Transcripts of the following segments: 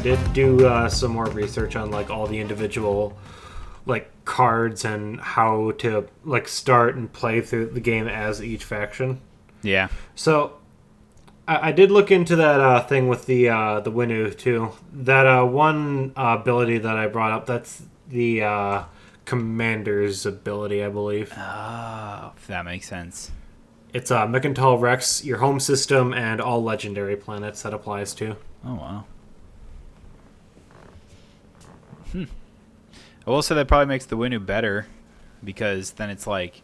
did do some more research on like all the individual like cards and how to like start and play through the game as each faction. Yeah. So I did look into that thing with the Winu too. That one ability that I brought up, that's the commander's ability, I believe. Oh, that makes sense. It's Mechantal Rex, your home system, and all legendary planets that applies to. Oh, wow. I will say that probably makes the Winu better, because then it's like,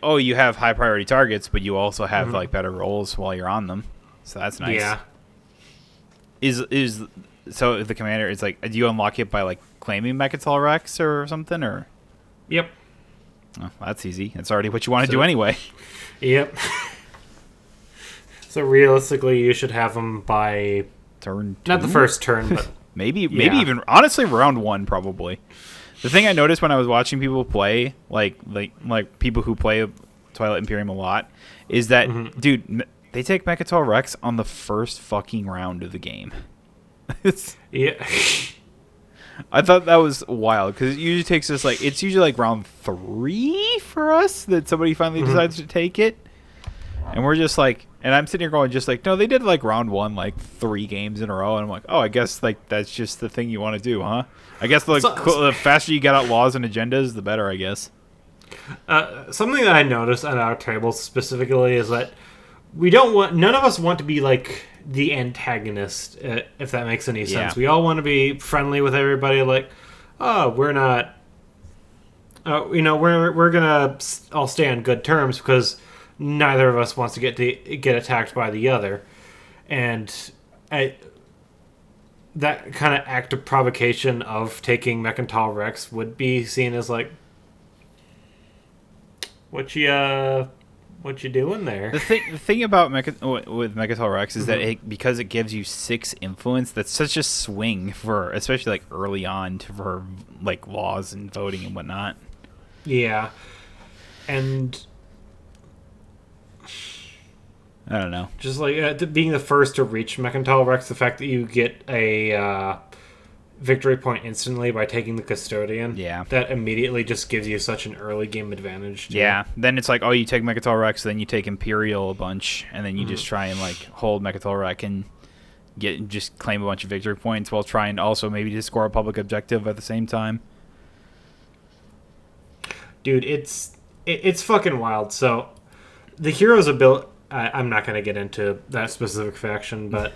oh, you have high priority targets, but you also have like better rolls while you're on them. So that's nice. Yeah. So the commander is like, do you unlock it by like claiming Mechantal Rex or something, or? Yep. Oh, that's easy. That's already what you want to do anyway. Yep. So realistically, you should have them by turn 2? Not the first turn, but maybe even honestly round 1 probably. The thing I noticed when I was watching people play, like people who play Twilight Imperium a lot, is that dude, they take Mechantal Rex on the first fucking round of the game. Yeah. I thought that was wild, because it usually takes us it's usually like round 3 for us that somebody finally decides to take it, and we're just like, and I'm sitting here going just like, no, they did like round 1 like 3 games in a row, and I'm like, oh, I guess like that's just the thing you want to do, huh? I guess the faster you get out laws and agendas, the better, I guess. Something that I noticed at our table specifically is that none of us want to be like the antagonist, if that makes any sense. We all want to be friendly with everybody, like, oh, we're not, we're gonna all stay on good terms because neither of us wants to get attacked by the other, and that kind of act of provocation of taking Mechantal Rex would be seen as like, what you doing there? The thing about with Mechantal Rex is that because it gives you 6 influence, that's such a swing for, especially like early on, for like laws and voting and whatnot. Yeah, and I don't know. Just like being the first to reach Mechantal Rex, the fact that you get a victory point instantly by taking the Custodian, that immediately just gives you such an early game advantage. Yeah, then it's like, oh, you take Mechantal Rex, then you take Imperial a bunch, and then you just try and like hold Mechantal Rex and just claim a bunch of victory points while trying to also maybe just score a public objective at the same time. Dude, it's fucking wild. So the hero's ability, I'm not going to get into that specific faction, but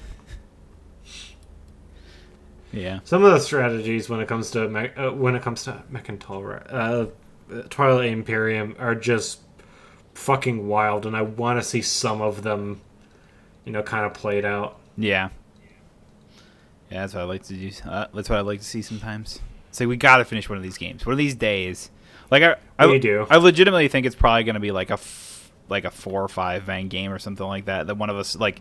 yeah, some of the strategies when it comes to Mechantal, Twilight Imperium are just fucking wild, and I want to see some of them, kind of played out. Yeah, that's what I like to do. That's what I like to see sometimes. So we got to finish one of these games. One of these days. Like I do. I legitimately think it's probably going to be like a 4 or 5 man game or something like that. That one of us, like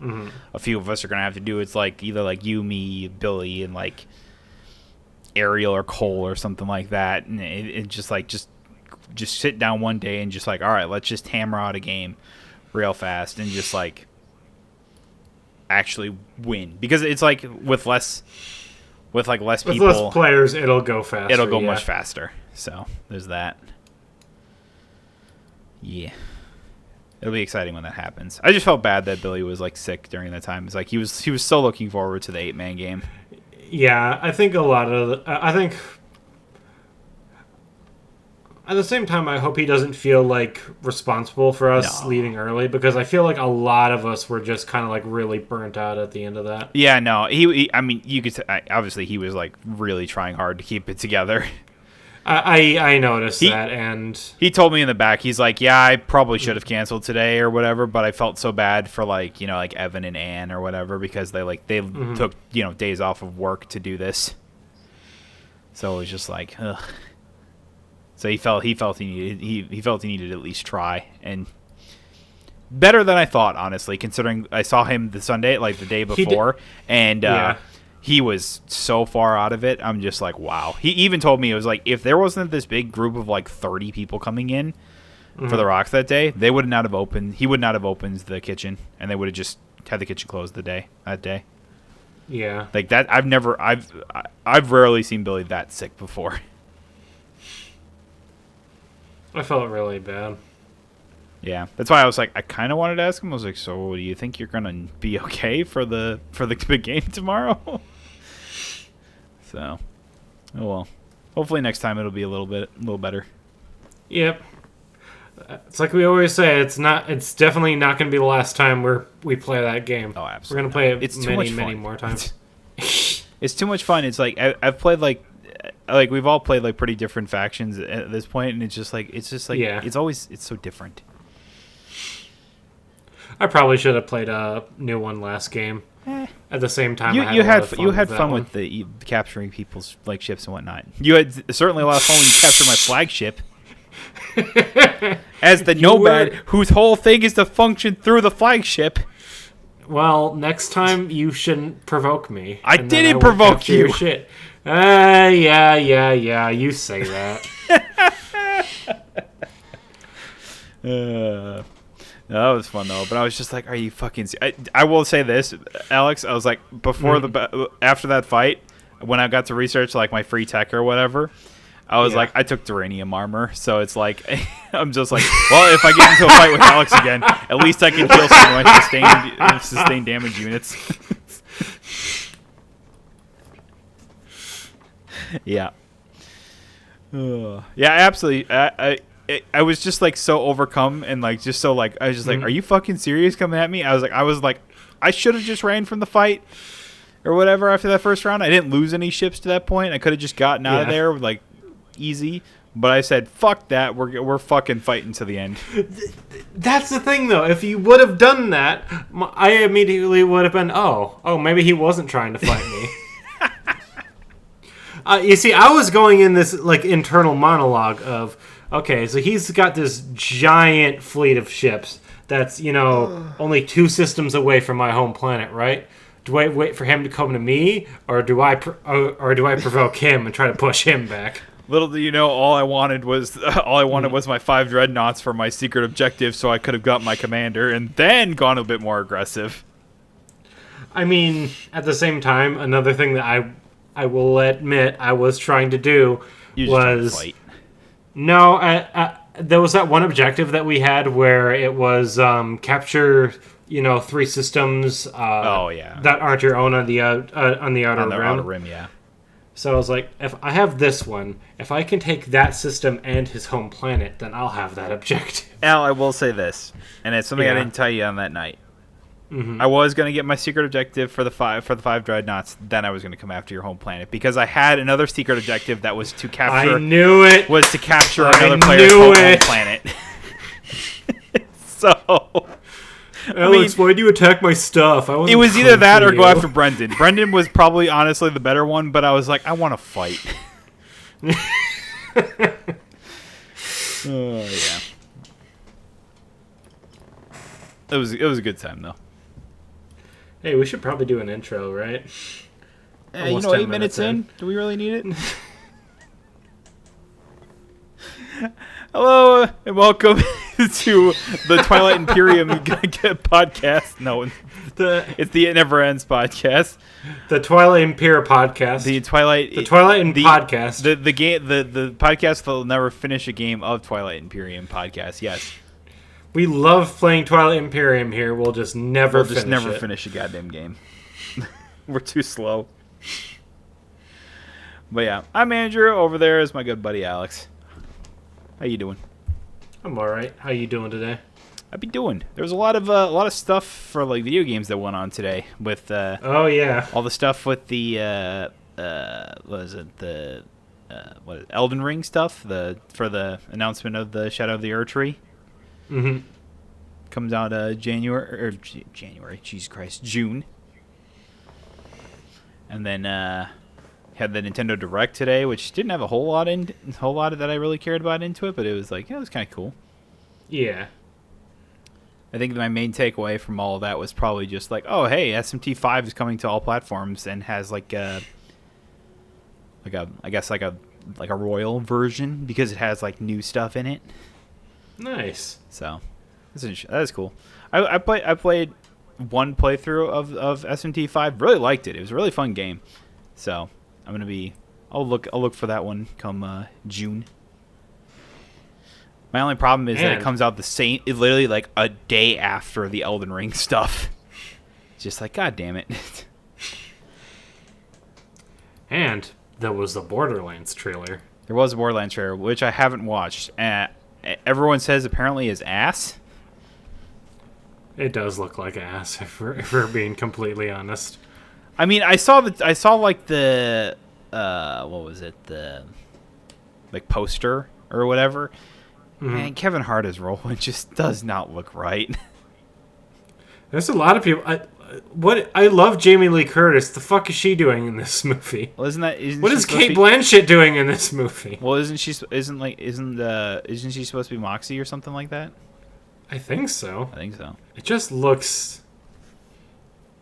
a few of us, are going to have to do. It's like either like you, me, Billy, and like Ariel or Cole or something like that. And it just like just sit down one day and just like, all right, let's just hammer out a game real fast and just like actually win, because it's like with less people, with less players, it'll go faster. It'll go much faster. So there's that. Yeah, it'll be exciting when that happens. I just felt bad that Billy was like sick during that time. It's like he was so looking forward to the 8-man game. Yeah, I think I think at the same time, I hope he doesn't feel like responsible for us leaving early, because I feel like a lot of us were just kind of like really burnt out at the end of that. Yeah, no, he I mean, you could obviously he was like really trying hard to keep it together. I noticed that, and he told me in the back, he's like, yeah, I probably should have canceled today or whatever, but I felt so bad for like, like Evan and Ann or whatever, because they took, days off of work to do this. So it was just like, ugh. So he felt he needed to at least try, and better than I thought, honestly, considering I saw him the Sunday, like the day before, and he was so far out of it. I'm just like, wow. He even told me, it was like, if there wasn't this big group of like 30 people coming in for the Rocks that day, he would not have opened the kitchen, and they would have just had the kitchen closed that day. Yeah. Like that, I've rarely seen Billy that sick before. I felt really bad. Yeah, that's why I was like, I kind of wanted to ask him. I was like, so do you think you're gonna be okay for the big game tomorrow? So, oh well. Hopefully next time it'll be a little better. Yep. It's like we always say. It's definitely not going to be the last time we play that game. Oh, absolutely. We're going to play it it's many more times. It's too much fun. It's like I've played like we've all played like pretty different factions at this point, and it's just like yeah. It's so different. I probably should have played a new one last game. At the same time, you had fun with the capturing people's like ships and whatnot. You had certainly a lot of fun when you captured my flagship. As the nomad whose whole thing is to function through the flagship. Well, next time you shouldn't provoke me. I didn't provoke you. Shit. Yeah. You say that. That was fun though, but I was just like, "Are you fucking?" I will say this, Alex. I was like, after that fight, when I got to research like my free tech or whatever, I was like, I took Duranium armor, so it's like, I'm just like, well, if I get into a fight with Alex again, at least I can kill some of my sustained damage units. Yeah. Yeah, absolutely. I was just like so overcome and like just so like I was just like, are you fucking serious coming at me? I was like, I should have just ran from the fight or whatever after that first round. I didn't lose any ships to that point. I could have just gotten out of there like easy. But I said, fuck that. We're fucking fighting to the end. That's the thing though. If you would have done that, I immediately would have been, oh, maybe he wasn't trying to fight me. You see, I was going in this like internal monologue of, okay, so he's got this giant fleet of ships that's, only 2 systems away from my home planet, right? Do I wait for him to come to me, or do I provoke him and try to push him back? Little do you know, all I wanted was my 5 dreadnoughts for my secret objective, so I could have got my commander and then gone a bit more aggressive. I mean, at the same time, another thing that I will admit I was trying to do was fight. No, there was that one objective that we had where it was capture, 3 systems. That aren't your own on the outer rim. Yeah. So I was like, if I have this one, if I can take that system and his home planet, then I'll have that objective. Al, I will say this, and it's something I didn't tell you on that night. Mm-hmm. I was going to get my secret objective for the 5 dreadnoughts. Then I was going to come after your home planet because I had another secret objective that was to capture. I knew it. Was to capture another player's home planet. So, Alex, why do you attack my stuff? It was either that or go after Brendan. Brendan was probably honestly the better one, but I was like, I want to fight. Oh yeah. It was a good time though. Hey, we should probably do an intro, right? 8 minutes in. Do we really need it? Hello and welcome to the Twilight Imperium podcast. No, it's the It Never Ends podcast. The Twilight Imperium podcast. The Twilight podcast. The game. The podcast that will never finish a game of Twilight Imperium podcast. Yes. We love playing Twilight Imperium here. We'll just never finish a goddamn game. We're too slow. But yeah, I'm Andrew. Over there is my good buddy Alex. How you doing? I'm all right. How you doing today? I be doing. There was a lot of stuff for like video games that went on today with oh yeah, all the stuff with the Elden Ring stuff for the announcement of the Shadow of the Erdtree. Mm-hmm. Comes out January. Jesus Christ, June. And then had the Nintendo Direct today, which didn't have a whole lot that I really cared about into it, but it was like it was kind of cool. Yeah. I think my main takeaway from all of that was probably just like, oh hey, SMT5 is coming to all platforms and has like a royal version because it has like new stuff in it. Nice. So that is cool. I played one playthrough of SMT5. Really liked it. It was a really fun game. So I'll look for that one come June. My only problem is that it comes out literally like a day after the Elden Ring stuff. Just like, God damn it. And there was the Borderlands trailer. There was a Borderlands trailer, which I haven't watched. Everyone says apparently is ass. It does look like ass, if we're being completely honest. I mean, I saw like the what was it, the like poster or whatever. Mm-hmm. Man, Kevin Hart as Roland just does not look right. There's a lot of people. I love Jamie Lee Curtis. The fuck is she doing in this movie? Well, what is Cate Blanchett doing in this movie? Well, isn't she supposed to be Moxie or something like that? I think so. It just looks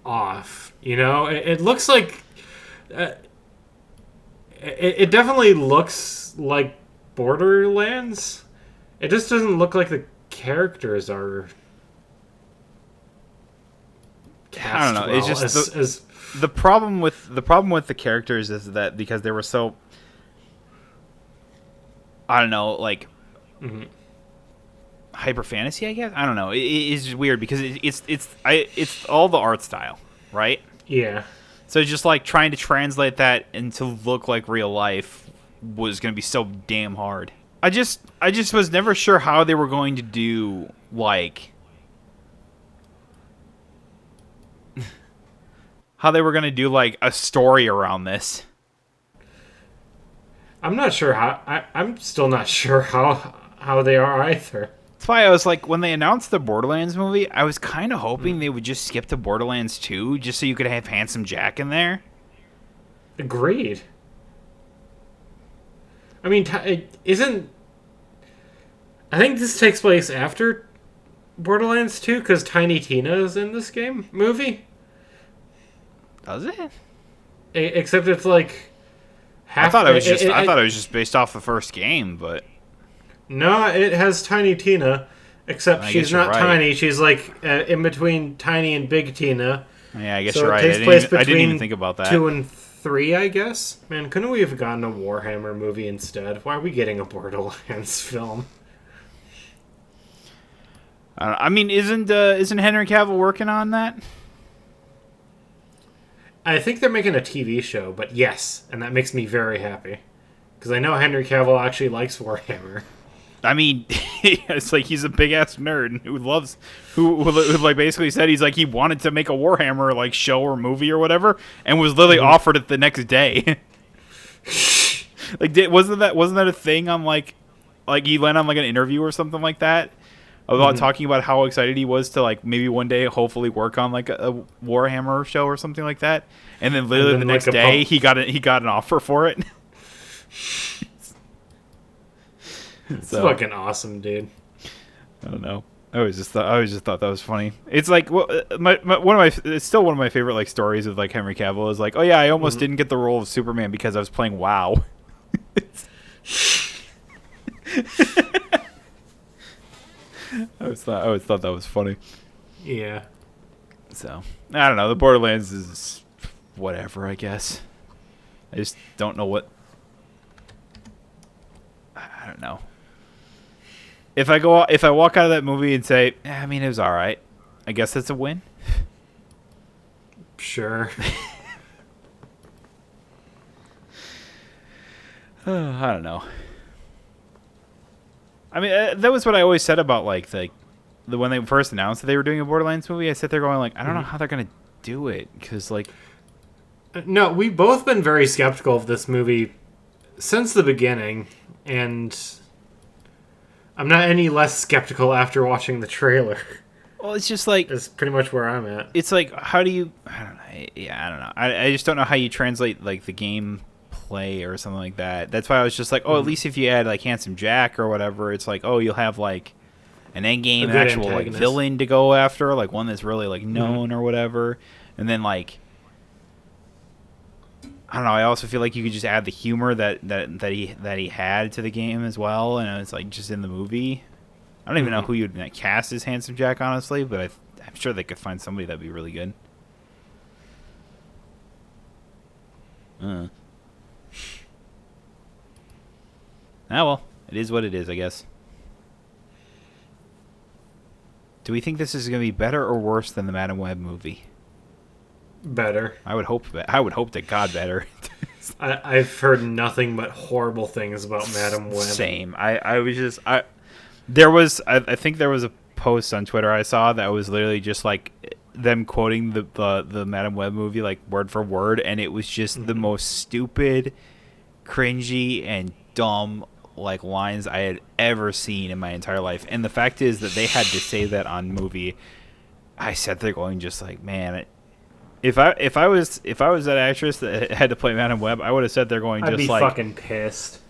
off. You know, it looks like it definitely looks like Borderlands. It just doesn't look like the characters are. I don't know. Well, it's just the problem with the characters is that because they were so, I don't know, like hyper fantasy, I guess. I don't know. It's just weird because it's all the art style, right? Yeah. So just like trying to translate that into look like real life was going to be so damn hard. I just was never sure how they were going to do like. How they were going to do, like, a story around this. I'm not sure how... I'm still not sure how they are either. That's why I was like, when they announced the Borderlands movie, I was kind of hoping they would just skip to Borderlands 2, just so you could have Handsome Jack in there. Agreed. I mean, isn't... I think this takes place after Borderlands 2, because Tiny Tina is in this movie. Does it? Except it's like half. I thought it was just based off the first game, but no, it has Tiny Tina. Except she's not tiny. She's like in between Tiny and Big Tina. Yeah, I guess you're right. I didn't even think about that. 2 and 3, I guess. Man, couldn't we have gotten a Warhammer movie instead? Why are we getting a Borderlands film? I mean, isn't Henry Cavill working on that? I think they're making a TV show, but yes, and that makes me very happy. Because I know Henry Cavill actually likes Warhammer. I mean, it's like he's a big-ass nerd who like basically said he's like he wanted to make a Warhammer like show or movie or whatever, and was literally offered it the next day. Like, wasn't that a thing on like he went on like an interview or something like that? About talking about how excited he was to like maybe one day hopefully work on like a Warhammer show or something like that, and then literally the next day he got an offer for it. It's fucking awesome, dude. I don't know. I always just thought that was funny. It's like it's still one of my favorite like stories of like Henry Cavill is like, oh yeah, I almost didn't get the role of Superman because I was playing WoW. I always thought that was funny. Yeah. So I don't know. The Borderlands is whatever, I guess. I just don't know what. I don't know. If I walk out of that movie and say, I mean, it was all right, I guess that's a win. Sure. I don't know. I mean, that was what I always said about like when they first announced that they were doing a Borderlands movie. I sat there going like, I don't know how they're gonna do it because like. No, we've both been very skeptical of this movie since the beginning, and I'm not any less skeptical after watching the trailer. Well, it's just like it's pretty much where I'm at. It's like, how do you? I don't know. Yeah, I don't know. I just don't know how you translate like the game play or something like that. That's why I was just like, oh, at least if you add like Handsome Jack or whatever, it's like, oh, you'll have like an end game actual like villain to go after, like one that's really like known or whatever, and then like. I don't know. I also feel like you could just add the humor that he had to the game as well, and it's like just in the movie. I don't even know who you'd cast as Handsome Jack, honestly, but I'm sure they could find somebody that'd be really good. Ah, well, it is what it is, I guess. Do we think this is going to be better or worse than the Madam Web movie? Better. I would hope to God better. I've heard nothing but horrible things about Madam Web. Same. I think there was a post on Twitter I saw that was literally just like them quoting the Madam Web movie like word for word, and it was just the most stupid, cringy, and dumb like lines I had ever seen in my entire life. And the fact is that they had to say that on movie. I sat there going just like, man, if I was that actress that had to play Madam Web, I would have sat there going just like, I'd be fucking pissed.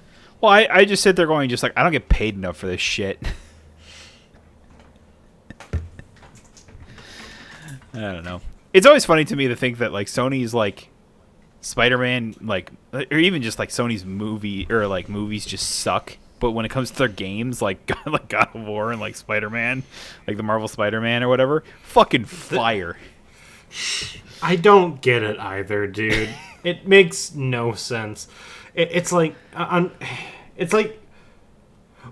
Well, I just sit there going just like, I don't get paid enough for this shit. I don't know. It's always funny to me to think that like Sony's like Spider-Man, like, or even just like Sony's movie or like movies just suck. But when it comes to their games, like God of War and like Spider-Man, like the Marvel Spider-Man or whatever, fucking fire. I don't get it either, dude. It makes no sense. It's like,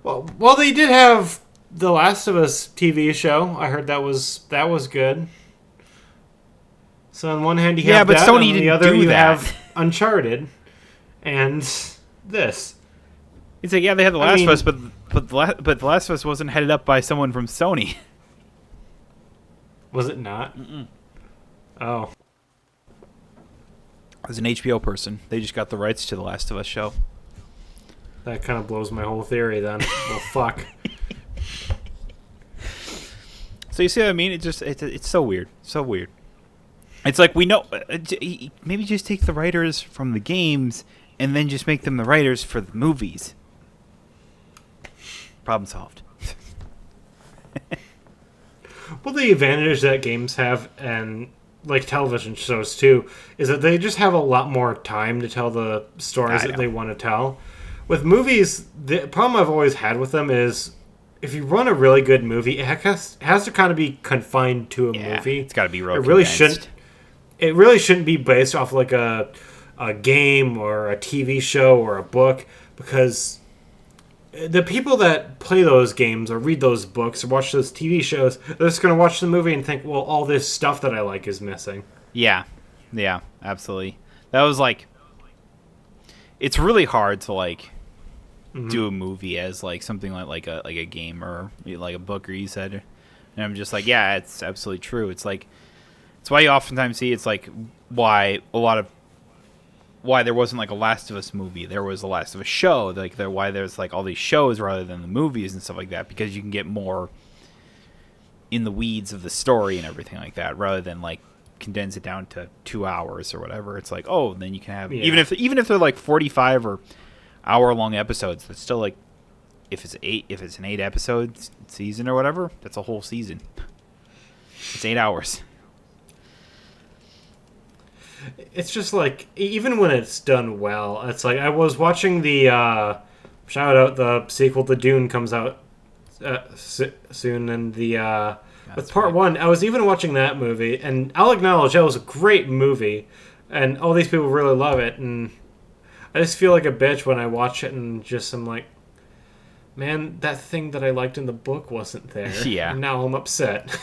well, they did have the Last of Us TV show. I heard that was good. So on one hand you have but that, Sony on the didn't other do you that. have Uncharted, and this. It's like, yeah, they had the Last of Us, but the Last of Us wasn't headed up by someone from Sony. Was it not? Mm-mm. Oh. As an HBO person, they just got the rights to the Last of Us show. That kind of blows my whole theory then. Well, fuck. So you see what I mean? It's so weird. So weird. It's like, we know, maybe just take the writers from the games and then just make them the writers for the movies. Problem solved. Well, the advantage that games have, and like television shows too, is that they just have a lot more time to tell the stories that they want to tell. With movies, the problem I've always had with them is if you run a really good movie, it has to kind of be confined to a movie. It's got to be real. It really shouldn't be based off like a game or a TV show or a book, because the people that play those games or read those books or watch those TV shows, they're just going to watch the movie and think, well, all this stuff that I like is missing. Yeah, absolutely. That was like, it's really hard to like do a movie as like something like a game or like a book, or you said, and I'm just like, yeah, it's absolutely true. It's like, it's why you oftentimes see it's like why there wasn't like a Last of Us movie. There was a Last of Us show. Like why there's like all these shows rather than the movies and stuff like that, because you can get more in the weeds of the story and everything like that, rather than like condense it down to 2 hours or whatever. It's like, oh, then you can have even if they're like 45 or hour-long episodes, that's still like, if it's an 8 episode season or whatever, that's a whole season. It's 8 hours. It's just like, even when it's done well, it's like, I was watching the shout out, the sequel to Dune comes out soon, and the with part 1, I was even watching that movie, and I'll acknowledge that was a great movie, and all these people really love it, and I just feel like a bitch when I watch it and just I'm like, man, that thing that I liked in the book wasn't there. Yeah. And now I'm upset.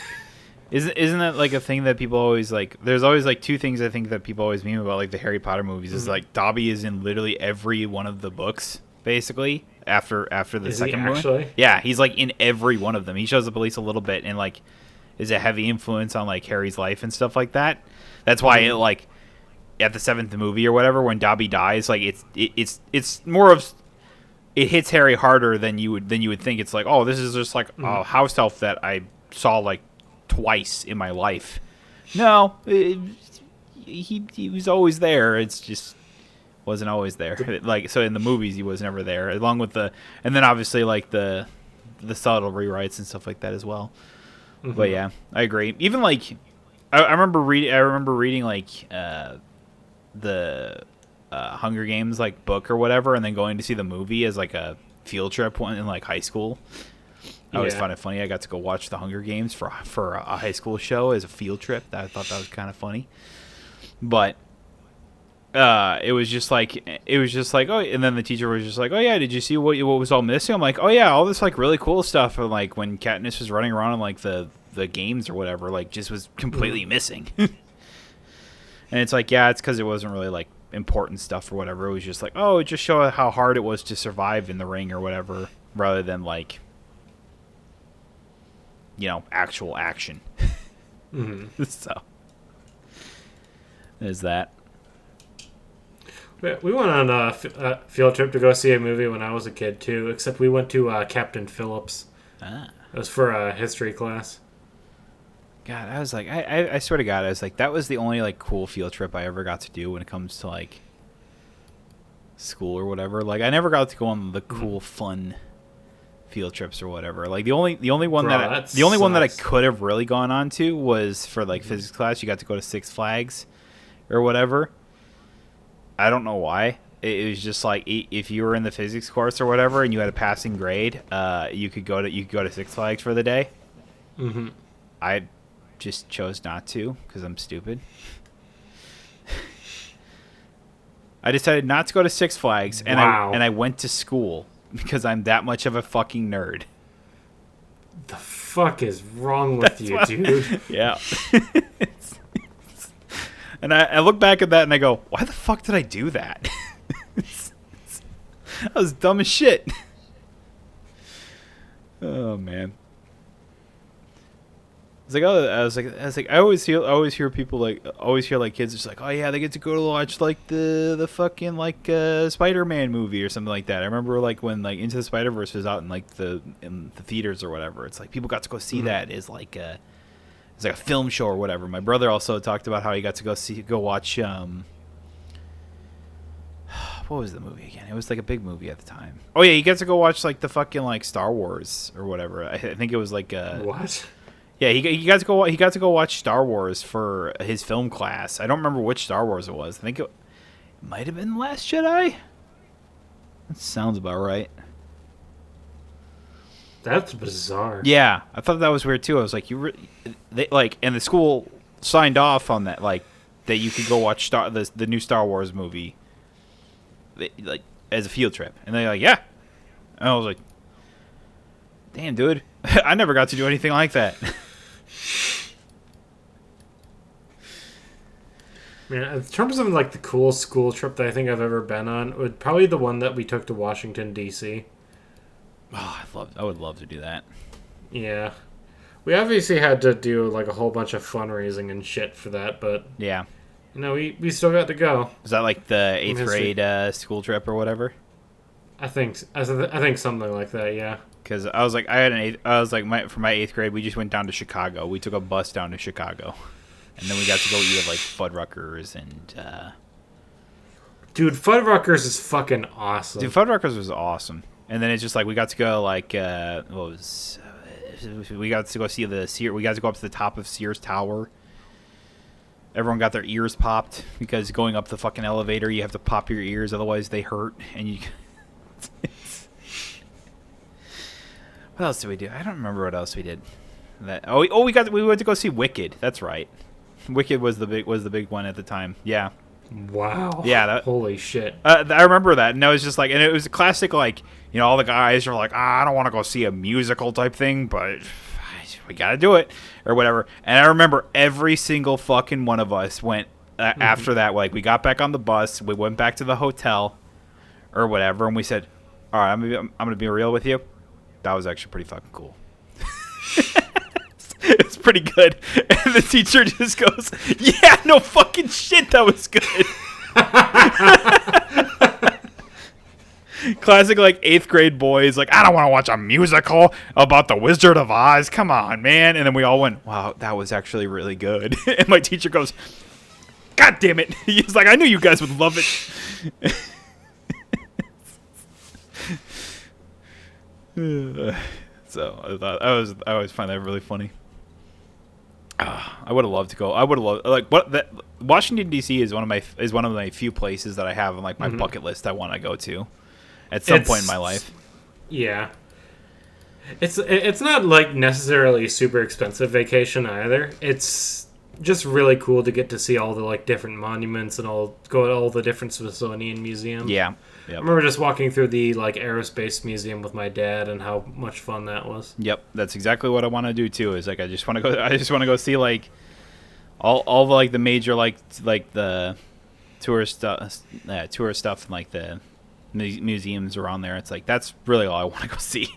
Isn't that like a thing that people always like? There's always like 2 things I think that people always meme about, like the Harry Potter movies. Is like Dobby is in literally every one of the books, basically. After the second movie. Actually? Yeah, he's like in every one of them. He shows up at least a little bit and like is a heavy influence on like Harry's life and stuff like that. That's why it like at the 7th movie or whatever, when Dobby dies, like it's more of, it hits Harry harder than you would think. It's like, oh, this is just like a house elf that I saw like twice in my life. No, he was always there. It's just wasn't always there. Like, so in the movies he was never there, along with and then obviously like the subtle rewrites and stuff like that as well. But yeah, I agree. Even like I remember reading like the Hunger Games like book or whatever, and then going to see the movie as like a field trip one in like high school. I always find it funny. I got to go watch the Hunger Games for a high school show as a field trip. I thought that was kind of funny. But it was just like, oh, and then the teacher was just like, oh yeah, did you see what was all missing? I'm like, oh yeah, all this like really cool stuff. And like when Katniss was running around in like the games or whatever, like just was completely missing. And it's like, yeah, it's because it wasn't really like important stuff or whatever. It was just like, oh, it just showed how hard it was to survive in the ring or whatever, rather than like, actual action. So there's that. We went on a field trip to go see a movie when I was a kid too, except we went to Captain Phillips. It was for a history class. God, I was like, I swear to God, I was like, that was the only like cool field trip I ever got to do when it comes to like school or whatever. Like I never got to go on the cool, fun field trips or whatever. Like the only one that I could have really gone on to was for like physics class. You got to go to Six Flags or whatever. I don't know why. It was just like if you were in the physics course or whatever and you had a passing grade, you could go to Six Flags for the day. I just chose not to because I'm stupid. I decided not to go to Six Flags, and I went to school because I'm that much of a fucking nerd. The fuck is wrong with you, dude? Yeah. And I look back at that and I go, why the fuck did I do that? That was dumb as shit. Oh man. It's like, I always hear people like kids just like, oh yeah, they get to go to watch like the fucking like Spider-Man movie or something like that. I remember like when like Into the Spider-Verse was out in like in the theaters or whatever. It's like people got to go see that as like it's like a film show or whatever. My brother also talked about how he got to go watch what was the movie again? It was like a big movie at the time. Oh yeah, he got to go watch like the fucking like Star Wars or whatever. I think it was like what? Yeah, he got to go watch Star Wars for his film class. I don't remember which Star Wars it was. I think it might have been Last Jedi. That sounds about right. That's bizarre. Yeah, I thought that was weird too. I was like, and the school signed off on that, like that you could go watch the new Star Wars movie, like as a field trip, and they're like, yeah. And I was like, damn, dude, I never got to do anything like that. Man, in terms of like the coolest school trip that I think I've ever been on, would probably the one that we took to Washington D.C. Oh, I would love to do that. Yeah, we obviously had to do like a whole bunch of fundraising and shit for that, but yeah, we still got to go. Was that like the 8th grade school trip or whatever? I think something like that. Yeah. Because I was like, for my 8th grade, we just went down to Chicago. We took a bus down to Chicago, and then we got to go eat at like Fuddruckers and. Dude, Fuddruckers is fucking awesome. Dude, Fuddruckers was awesome. And then it's just like we got to go like we got to go see we got to go up to the top of Sears Tower. Everyone got their ears popped because going up the fucking elevator you have to pop your ears, otherwise they hurt. And you what else did we do? I don't remember what else we did. We went to go see Wicked. That's right. Wicked was the big one at the time. Yeah. Wow. Yeah. Holy shit. I remember that, and I was just like, and it was a classic, like, all the guys are like, I don't want to go see a musical type thing, but we got to do it or whatever. And I remember every single fucking one of us went after that. Like, we got back on the bus, we went back to the hotel or whatever, and we said, all right, I'm gonna be real with you. That was actually pretty fucking cool. It's pretty good. And the teacher just goes, yeah, no fucking shit, that was good. Classic, like, 8th grade boys, like, I don't want to watch a musical about the Wizard of Oz. Come on, man. And then we all went, wow, that was actually really good. And my teacher goes, God damn it. He's like, I knew you guys would love it. So I thought I always find that really funny. I would have loved to go. I would have loved Washington D.C. is one of my few places that I have on like my bucket list I want to go to at some point in my life. Yeah, It's not like necessarily super expensive vacation either. It's just really cool to get to see all the like different monuments and go to all the different Smithsonian museums. Yeah. Yep. I remember just walking through the like aerospace museum with my dad and how much fun that was. Yep, that's exactly what I want to do too. Is like I just want to go see like all the like the major like the tourist stuff and like the museums around there. It's like that's really all I want to go see.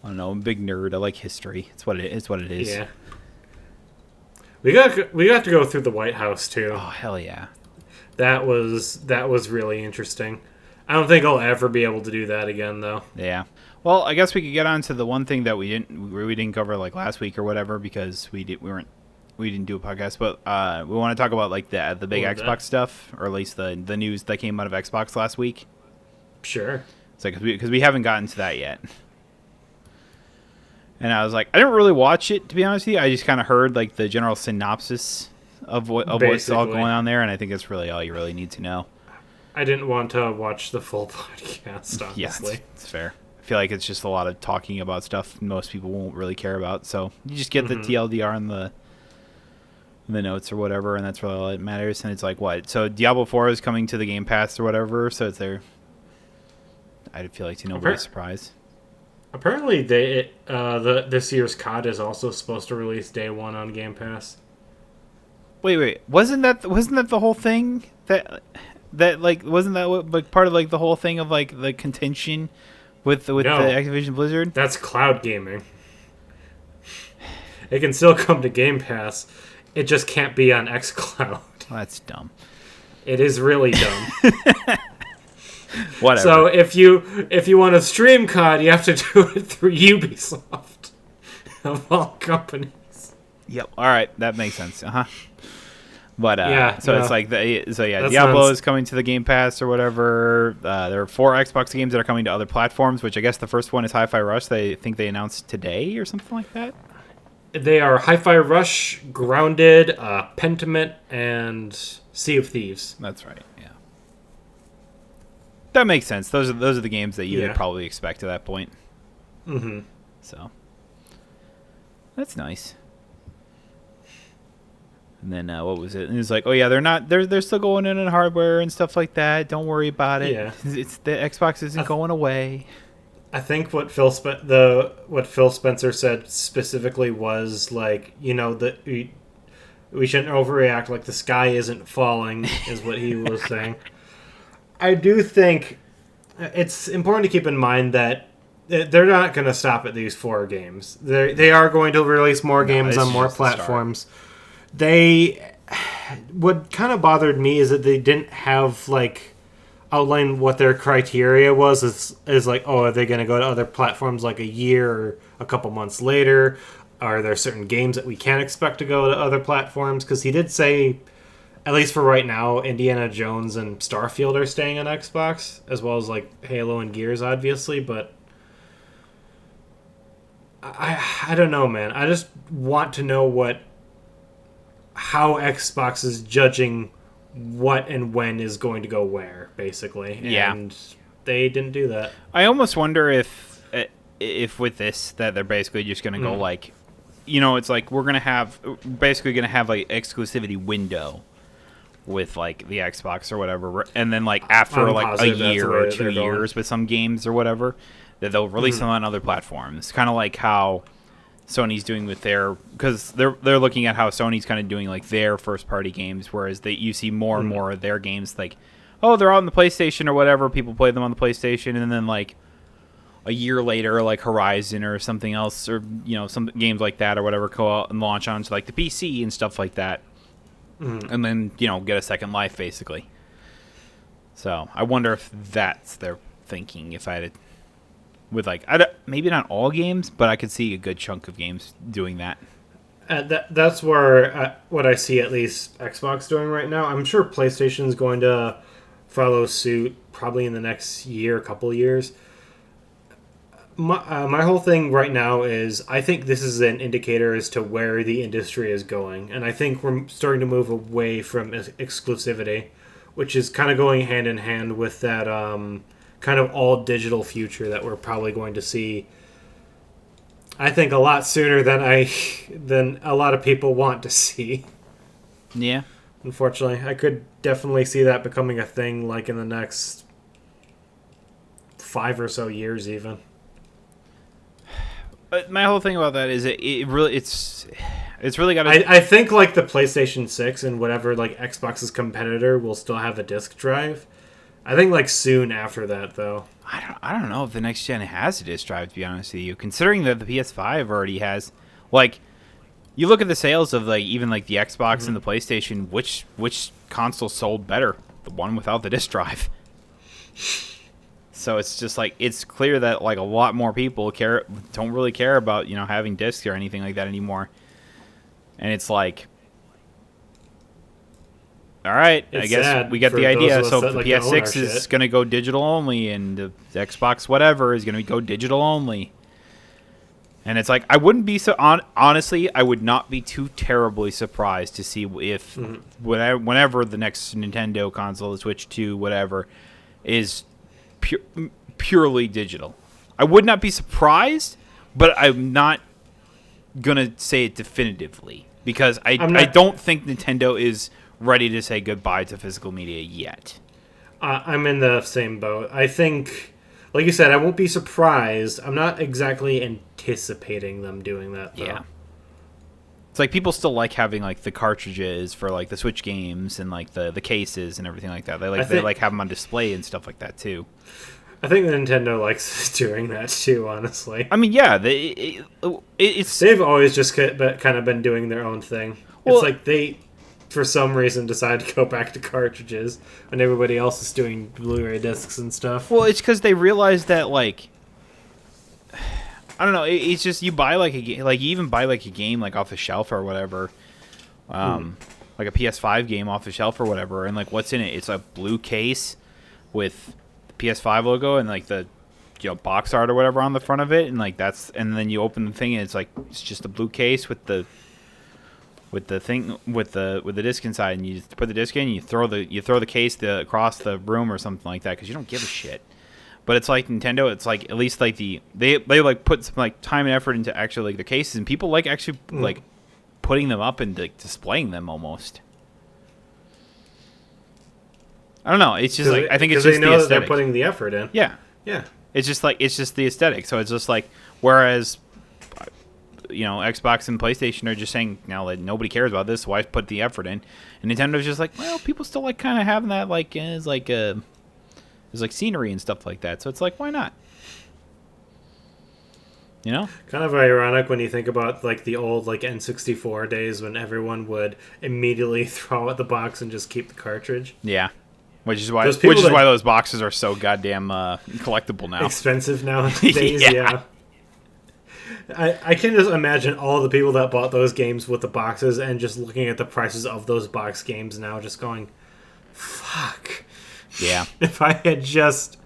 I don't know. I'm a big nerd. I like history. It's what it is. Yeah. We got to go through the White House too. Oh hell yeah! That was really interesting. I don't think I'll ever be able to do that again though. Yeah. Well, I guess we could get on to the one thing that we didn't cover like last week or whatever because we didn't do a podcast. But we want to talk about like the big Xbox stuff, or at least the news that came out of Xbox last week. Sure. It's like because we haven't gotten to that yet. And I was like, I didn't really watch it, to be honest with you. I just kind of heard like the general synopsis of what's all going on there, and I think that's really all you really need to know. I didn't want to watch the full podcast, honestly. Yeah, it's fair. I feel like it's just a lot of talking about stuff most people won't really care about. So you just get the TLDR and the notes or whatever, and that's really all that matters. And it's like, what? So Diablo 4 is coming to the Game Pass or whatever, so it's there. I feel like to nobody's surprise. Apparently, this year's COD is also supposed to release day one on Game Pass. Wait, wasn't that the whole thing that like wasn't that like part of like the whole thing of like the contention with the Activision Blizzard? That's cloud gaming. It can still come to Game Pass. It just can't be on xCloud. Well, that's dumb. It is really dumb. Whatever. So if you want to stream COD, you have to do it through Ubisoft of all companies. Yep. All right, that makes sense. But it's like Diablo sounds... is coming to the Game Pass or whatever. There are 4 Xbox games that are coming to other platforms, which I guess the first one is Hi-Fi Rush. They think they announced today or something like that. They are Hi-Fi Rush, Grounded, Pentiment, and Sea of Thieves. That's right. Yeah. That makes sense. Those are the games that you would probably expect at that point. Mm-hmm. So that's nice. And then what was it? And it was like, oh yeah, they're still going in on hardware and stuff like that. Don't worry about it. Yeah. It's the Xbox isn't going away. I think what Phil Spencer said specifically was like, we shouldn't overreact. Like the sky isn't falling, is what he was saying. I do think it's important to keep in mind that they're not going to stop at these 4 games. They are going to release more games on more platforms. What kind of bothered me is that they didn't have like outline what their criteria was. Is like, oh, are they going to go to other platforms like a year or a couple months later? Are there certain games that we can't expect to go to other platforms? Because he did say, at least for right now, Indiana Jones and Starfield are staying on Xbox, as well as like Halo and Gears, obviously. But I don't know, man. I just want to know how Xbox is judging what and when is going to go where, basically. And they didn't do that. I almost wonder if with this that they're basically just going to go like, it's like we're going to have like exclusivity window with like the Xbox or whatever, and then like after like a year or 2 years with some games or whatever, that they'll release them on other platforms. Kind of like how Sony's doing with because they're looking at how Sony's kind of doing like their first party games, whereas you see more and more of their games like, oh, they're on the PlayStation or whatever, people play them on the PlayStation, and then like a year later, like Horizon or something else, or some games like that or whatever go out and launch onto like the PC and stuff like that, and then get a second life basically. So I wonder if that's their thinking. If I had with like maybe not all games, but I could see a good chunk of games doing that. That's where what I see at least Xbox doing right now. I'm sure PlayStation's going to follow suit probably in the next couple years. My whole thing right now is I think this is an indicator as to where the industry is going, and I think we're starting to move away from exclusivity, which is kind of going hand in hand with that kind of all digital future that we're probably going to see. I think a lot sooner than a lot of people want to see. Yeah. Unfortunately, I could definitely see that becoming a thing, like in the next 5 or so years, even. But my whole thing about that is it's really got to. I think like the PlayStation 6 and whatever like Xbox's competitor will still have a disc drive. I think like soon after that, though. I don't know if the next gen has a disc drive, to be honest with you. Considering that the PS5 already has, like, you look at the sales of like even like the Xbox and the PlayStation. Which console sold better? The one without the disc drive. So it's just like it's clear that like a lot more people don't really care about having discs or anything like that anymore. And it's like, all right, I guess we get the idea. So the PS6 is going to go digital only, and the Xbox whatever is going to go digital only. And it's like I wouldn't be honestly, I would not be too terribly surprised to see if whenever the next Nintendo console, the Switch 2, whatever, is purely digital. I would not be surprised, but I'm not gonna say it definitively because I don't think Nintendo is ready to say goodbye to physical media yet. I'm in the same boat. I think, like you said, I won't be surprised. I'm not exactly anticipating them doing that, though. Yeah. It's like people still like having like the cartridges for like the Switch games and like the cases and everything like that. They like have them on display and stuff like that too. I think Nintendo likes doing that too, honestly. I mean, yeah, they've always just kind of been doing their own thing. Well, it's like they, for some reason, decide to go back to cartridges when everybody else is doing Blu-ray discs and stuff. Well, it's because they realize that like, I don't know. It's just you buy like you even buy like a game like off the shelf or whatever, like a PS5 game off the shelf or whatever, and like what's in it? It's a blue case with the PS5 logo and like the box art or whatever on the front of it, and like and then you open the thing and it's just a blue case with the thing with the disc inside, and you just put the disc in, and you throw the case across the room or something like that because you don't give a shit. But it's like Nintendo. It's like at least like they like put some like time and effort into actually like the cases, and people like actually like putting them up and like displaying them almost. I don't know. It's just like I think it's just they know the that aesthetic. they're putting the effort in. Yeah. It's just the aesthetic. So it's just like whereas Xbox and PlayStation are just saying now that nobody cares about this, why put the effort in? And Nintendo's just like, well, people still like kind of having that like as like there's like scenery and stuff like that, so it's like, why not? Kind of ironic when you think about like the old like N64 days when everyone would immediately throw out the box and just keep the cartridge. Yeah, which is why those boxes are so goddamn collectible now. Expensive nowadays. Yeah. I can just imagine all the people that bought those games with the boxes and just looking at the prices of those box games now, just going, "Fuck." Yeah. If I had just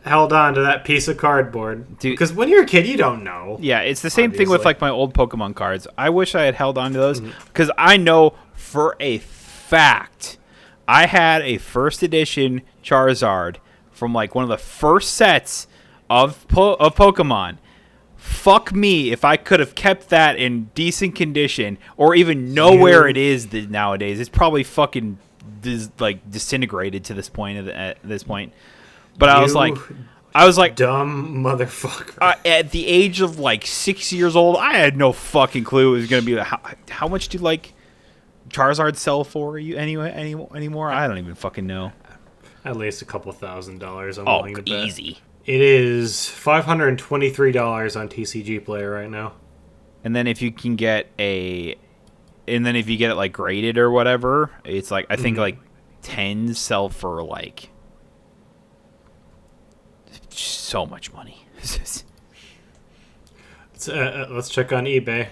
held on to that piece of cardboard. Because when you're a kid, you don't know. Yeah, it's the same thing with like my old Pokemon cards. I wish I had held on to those because I know for a fact I had a first edition Charizard from like one of the first sets of Pokemon. Fuck me if I could have kept that in decent condition or even know where it is nowadays. It's probably fucking disintegrated to this point at this point. But I was like dumb motherfucker. At the age of like 6 years old, I had no fucking clue it was gonna be how much do like Charizard sell for you anymore? I don't even fucking know. At least a couple $1,000s. I'm willing to bet. Easy. It is $523 on TCG Player right now. And then if you get it like graded or whatever, it's like I think like 10s sell for like so much money. Let's check on eBay.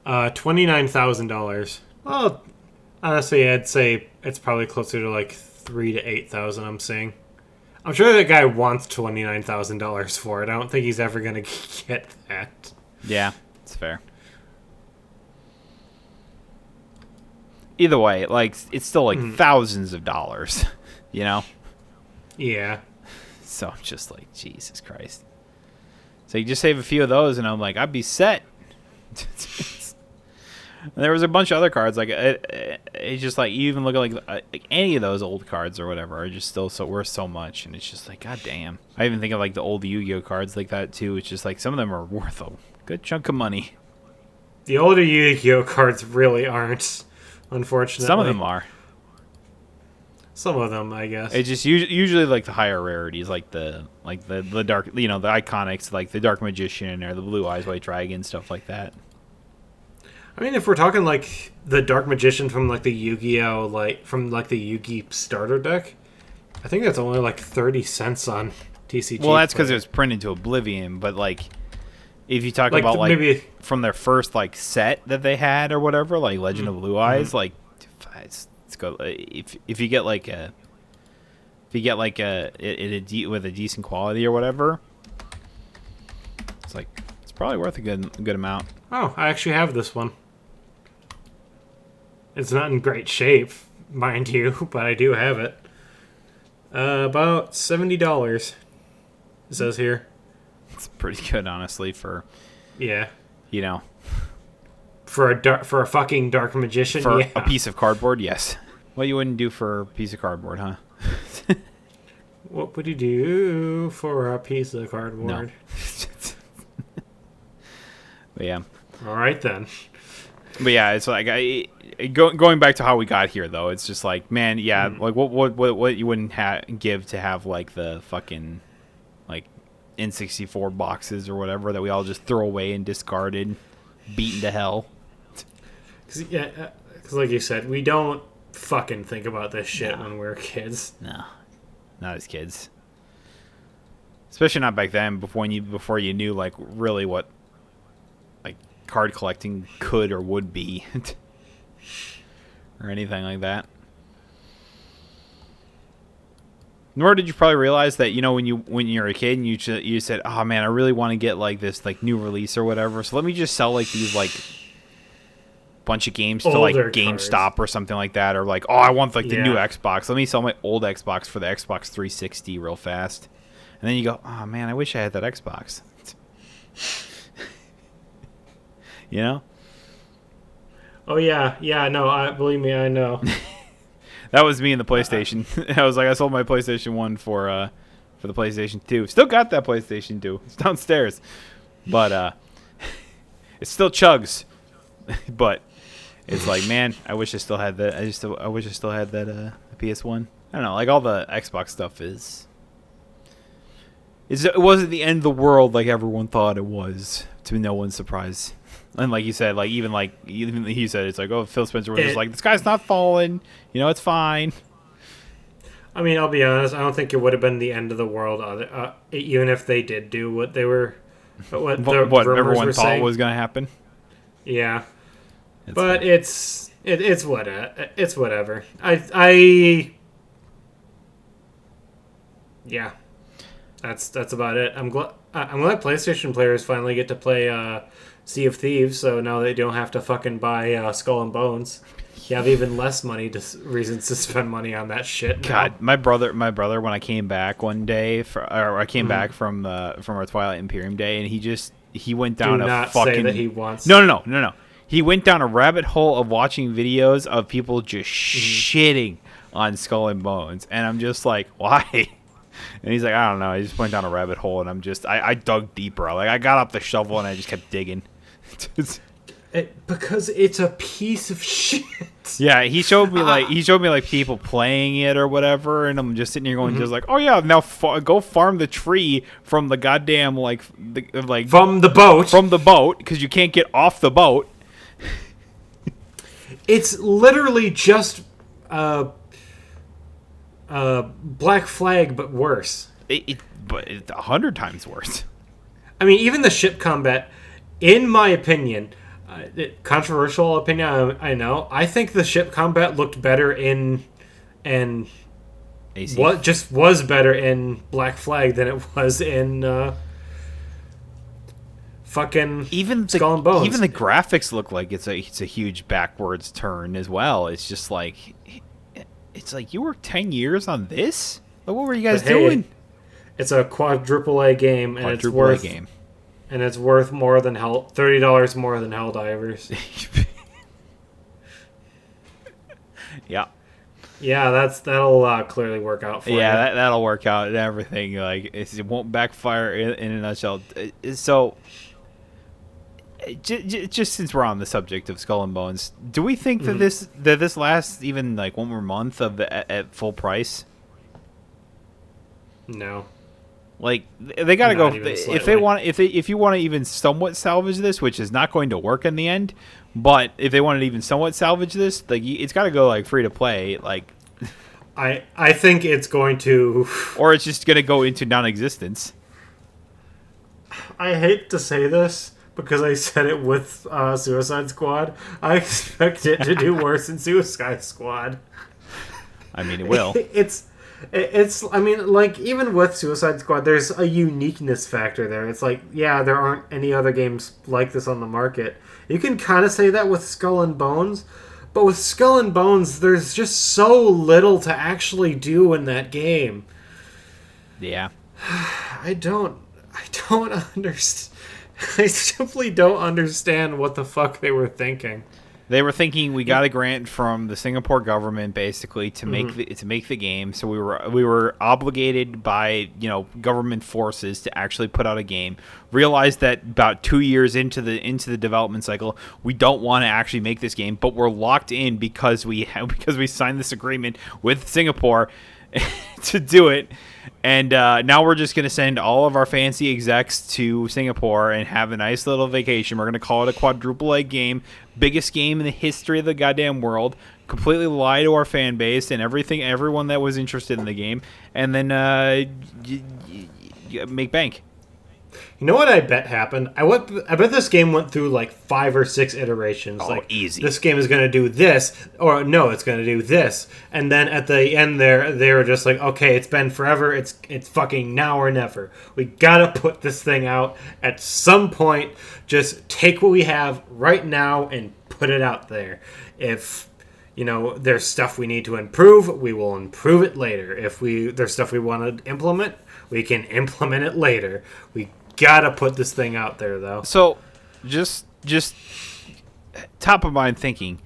$29,000. Well, honestly, I'd say it's probably closer to like $3,000 to $8,000. I'm seeing. I'm sure that guy wants $29,000 for it. I don't think he's ever gonna get that. Yeah, it's fair. Either way, like it's still like thousands of dollars, Yeah. So I'm just like, Jesus Christ. So you just save a few of those, and I'm like, I'd be set. And there was a bunch of other cards. Like it's just like, you even look at like any of those old cards or whatever are just still so worth so much, and it's just like, god damn. I even think of like the old Yu-Gi-Oh cards like that too. It's just like some of them are worth a good chunk of money. The older Yu-Gi-Oh cards really aren't, unfortunately. Some of them are. Some of them, I guess. It's just usually like the higher rarities, like the dark, the iconics, like the Dark Magician or the Blue Eyes White Dragon, stuff like that. I mean, if we're talking like the Dark Magician from like the Yu-Gi-Oh, like from like the Yu-Gi starter deck, I think that's only like 30 cents on TCG. Well, that's because it was printed to oblivion. But like, if you talk about maybe from their first like set that they had or whatever, like Legend of Blue Eyes, like it's go if you get like a with a decent quality or whatever, it's probably worth a good amount. Oh, I actually have this one. It's not in great shape, mind you, but I do have it. About $70, it says here. It's pretty good, honestly, for for a fucking Dark Magician. For a piece of cardboard, yes. What you wouldn't do for a piece of cardboard, huh? What would you do for a piece of cardboard? No. But yeah. All right then. But yeah, it's like going back to how we got here, though. It's just like, man, yeah, like what you wouldn't give to have like the fucking like N64 boxes or whatever that we all just throw away and discarded, beaten to hell. Because like you said, we don't fucking think about this shit when we're kids. No, not as kids. Especially not back then, before you knew like really what like card collecting could or would be, or anything like that. Nor did you probably realize that, when you're a kid and you said, oh man, I really want to get like this like new release or whatever, so let me just sell like these like bunch of games to like GameStop or something like that, or like, oh, I want like the new Xbox, let me sell my old Xbox for the Xbox 360 real fast. And then you go, oh man, I wish I had that Xbox. Oh yeah, no, believe me, I know. That was me in the PlayStation. I was like, I sold my PlayStation 1 for the PlayStation 2. Still got that PlayStation 2. It's downstairs. But it still chugs. But it's like, man, I wish I still had that. I wish I still had that PS1. I don't know, like all the Xbox stuff it wasn't the end of the world like everyone thought it was, to no one's surprise. And like you said, like even he said, it's like, oh, Phil Spencer was just like, this guy's not falling, it's fine. I mean, I'll be honest, I don't think it would have been the end of the world, even if they did do what they were, what everyone thought saying. Was going to happen. Yeah, it's but fine. it's whatever. Yeah. That's about it. I'm glad PlayStation players finally get to play Sea of Thieves, so now they don't have to fucking buy Skull and Bones. You have even less reasons to spend money on that shit now. God, my brother, when I came back one day, I came back from our Twilight Imperium day, and he went down say that he wants. No. He went down a rabbit hole of watching videos of people just shitting on Skull and Bones, and I'm just like, why? And he's like, I don't know. I just went down a rabbit hole, and I dug deeper. Like, I got up the shovel, and I just kept digging. Because it's a piece of shit. Yeah, he showed me like people playing it or whatever, and I'm just sitting here going, just like, oh yeah, now go farm the tree from the goddamn from the boat, because you can't get off the boat. It's literally just Black Flag, but worse. But it's 100 times worse. I mean, even the ship combat, in my opinion, controversial opinion, I know, I think the ship combat looked better in AC. What just was better in Black Flag than it was in fucking Skull and Bones. Even the graphics look like it's a huge backwards turn as well. It's just like, it's like, you worked 10 years on this? Like, what were you guys doing? It's a quadruple A game, and it's worth more than $30 more than Helldivers. Yeah. Yeah, that'll clearly work out for you. Yeah, that'll work out and everything. Like it won't backfire in a nutshell. So, just since we're on the subject of Skull and Bones, do we think that this lasts even like one more month at full price? No. Like they got to go if you want to even somewhat salvage this, which is not going to work in the end. But if they wanted to even somewhat salvage this, like it's got to go like free to play, like. I think it's going to, or it's just going to go into non-existence. I hate to say this because I said it with Suicide Squad. I expect it to do worse than Suicide Squad. I mean, it will. It's. I mean, like even with Suicide Squad, there's a uniqueness factor there. It's like, yeah, there aren't any other games like this on the market. You can kind of say that with Skull and Bones, but with Skull and Bones, there's just so little to actually do in that game. Yeah. I don't understand. I simply don't understand what the fuck they were thinking. They were thinking we got a grant from the Singapore government basically to make the game, so we were obligated by government forces to actually put out a game. Realized that about 2 years into the development cycle, we don't want to actually make this game, but we're locked in because we signed this agreement with Singapore to do it. And now we're just going to send all of our fancy execs to Singapore and have a nice little vacation. We're going to call it a quadruple A game, biggest game in the history of the goddamn world, completely lie to our fan base and everyone that was interested in the game, and then make bank. You know what I bet happened? I bet this game went through like 5 or 6 iterations. Oh, easy. This game is going to do this, or no, it's going to do this. And then at the end they were just like, okay, it's been forever. It's fucking now or never. We got to put this thing out at some point. Just take what we have right now and put it out there. If there's stuff we need to improve, we will improve it later. If there's stuff we want to implement, we can implement it later. We gotta put this thing out there, though. So, just top of mind thinking,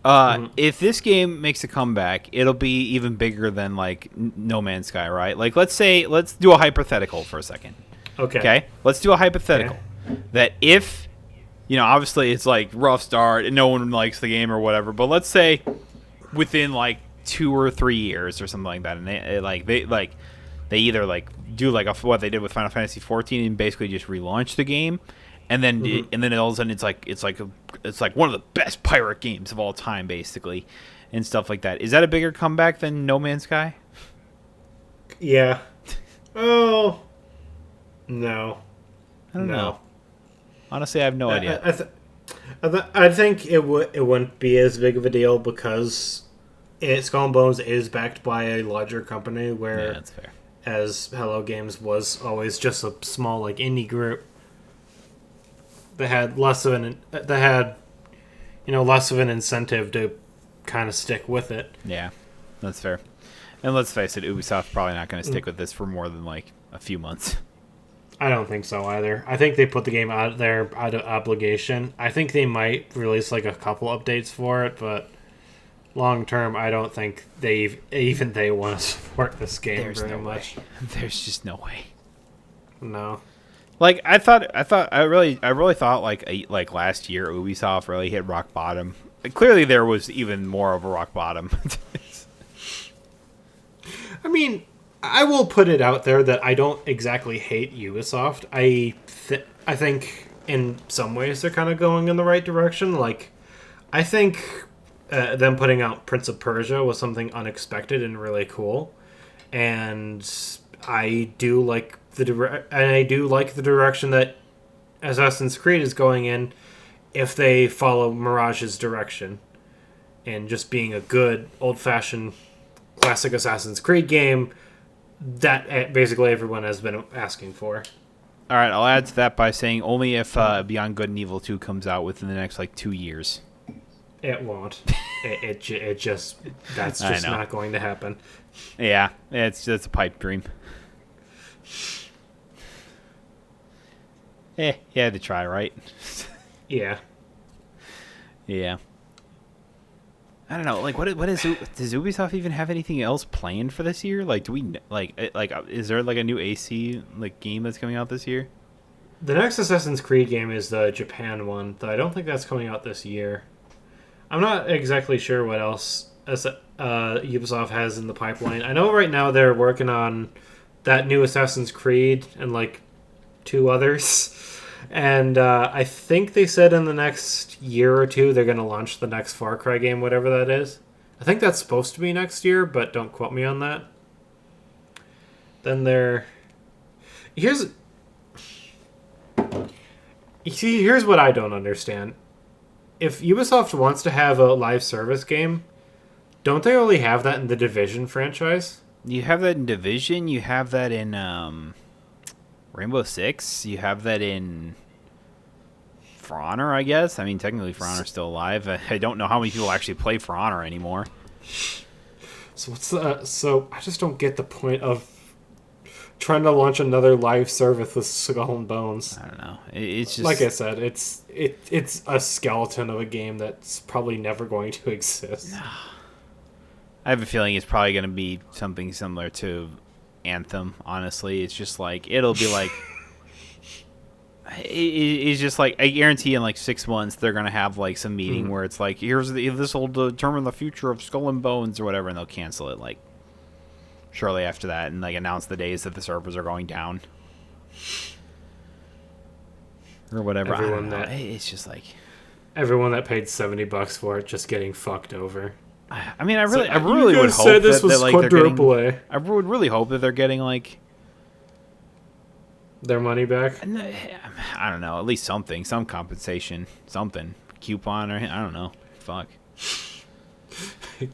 if this game makes a comeback, it'll be even bigger than like No Man's Sky, right? Like, let's do a hypothetical for a second. Okay. Let's do a hypothetical that if obviously it's like rough start and no one likes the game or whatever, but let's say within like 2 or 3 years or something like that, and they either like do like what they did with Final Fantasy 14 and basically just relaunch the game, and then all of a sudden it's like one of the best pirate games of all time basically, and stuff like that. Is that a bigger comeback than No Man's Sky? Yeah. Oh. No. I don't know. Honestly, I have no idea. I think it wouldn't be as big of a deal because Skull and Bones is backed by a larger company where. Yeah, that's fair. As Hello Games was always just a small like indie group that had less of an incentive to kind of stick with it. Yeah, that's fair. And let's face it, Ubisoft's probably not going to stick with this for more than like a few months. I don't think so either. I think they put the game out of obligation. I think they might release like a couple updates for it, but long term, I don't think they want to support this game very much. There's just no way. No. Like I really thought like last year Ubisoft really hit rock bottom. Clearly, there was even more of a rock bottom. I mean, I will put it out there that I don't exactly hate Ubisoft. I think in some ways they're kind of going in the right direction. Like, I think. Them putting out Prince of Persia was something unexpected and really cool, and I do like the direction that Assassin's Creed is going in. If they follow Mirage's direction, and just being a good old-fashioned classic Assassin's Creed game that basically everyone has been asking for. All right, I'll add to that by saying only if Beyond Good and Evil 2 comes out within the next like 2 years. It won't. That's just not going to happen. Yeah, it's a pipe dream. You had to try, right? Yeah. Yeah. I don't know. Like, what is does Ubisoft even have anything else planned for this year? Like, do we is there like a new AC like game that's coming out this year? The next Assassin's Creed game is the Japan one, though I don't think that's coming out this year. I'm not exactly sure what else Ubisoft has in the pipeline. I know right now they're working on that new Assassin's Creed and like 2 others. And I think they said in the next year or 2 they're going to launch the next Far Cry game, whatever that is. I think that's supposed to be next year, but don't quote me on that. Then here's what I don't understand. If Ubisoft wants to have a live service game, don't they already have that in the Division franchise? You have that in Division. You have that in Rainbow Six. You have that in For Honor, I guess. I mean, technically, For Honor's still alive. I don't know how many people actually play For Honor anymore. So I just don't get the point of trying to launch another live service with Skull and Bones. I don't know. It's just like I said, it's a skeleton of a game that's probably never going to exist. I have a feeling it's probably going to be something similar to Anthem. Honestly, it's just like it'll be like it's just like I guarantee in like 6 months they're going to have like some meeting where it's like this will determine the future of Skull and Bones or whatever, and they'll cancel it like shortly after that and like announce the days that the servers are going down or whatever. It's just like everyone that paid $70 for it just getting fucked over. I mean, I really would hope that they're getting. I would really hope that they're getting like their money back. I don't know, at least something, some compensation, something, coupon or I don't know. Fuck.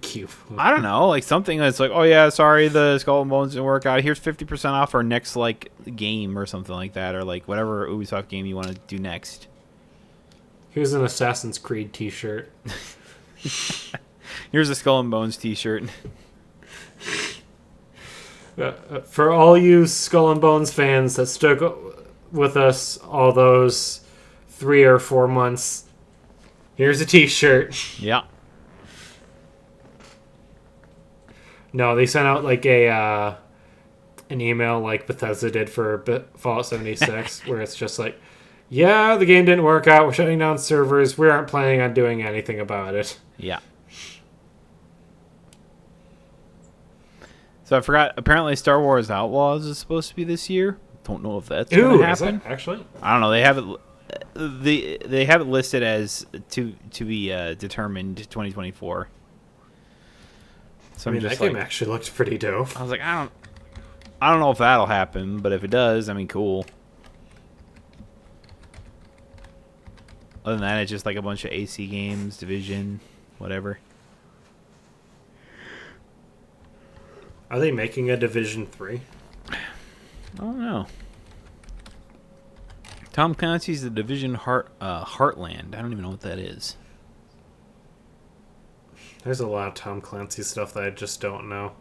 Coupon. I don't know, like something that's like, oh yeah, sorry, the Skull and Bones didn't work out. Here's 50% off our next like game or something like that, or like whatever Ubisoft game you want to do next. Here's an Assassin's Creed T-shirt. Here's a Skull and Bones T-shirt. For all you Skull and Bones fans that stuck with us all those 3 or 4 months, here's a T-shirt. Yeah. No, they sent out like an email like Bethesda did for Fallout 76, where it's just like, yeah, the game didn't work out. We're shutting down servers. We aren't planning on doing anything about it. Yeah. So I forgot. Apparently, Star Wars Outlaws is supposed to be this year. Don't know if that's going to happen. Is that actually? I don't know. They have it. They have it listed as to be determined 2024. So I mean, that game actually looked pretty dope. I was like, I don't know if that'll happen, but if it does, I mean, cool. Other than that, it's just like a bunch of AC games, Division, whatever. Are they making a Division 3? I don't know. Tom Clancy's The Division Heartland. I don't even know what that is. There's a lot of Tom Clancy stuff that I just don't know.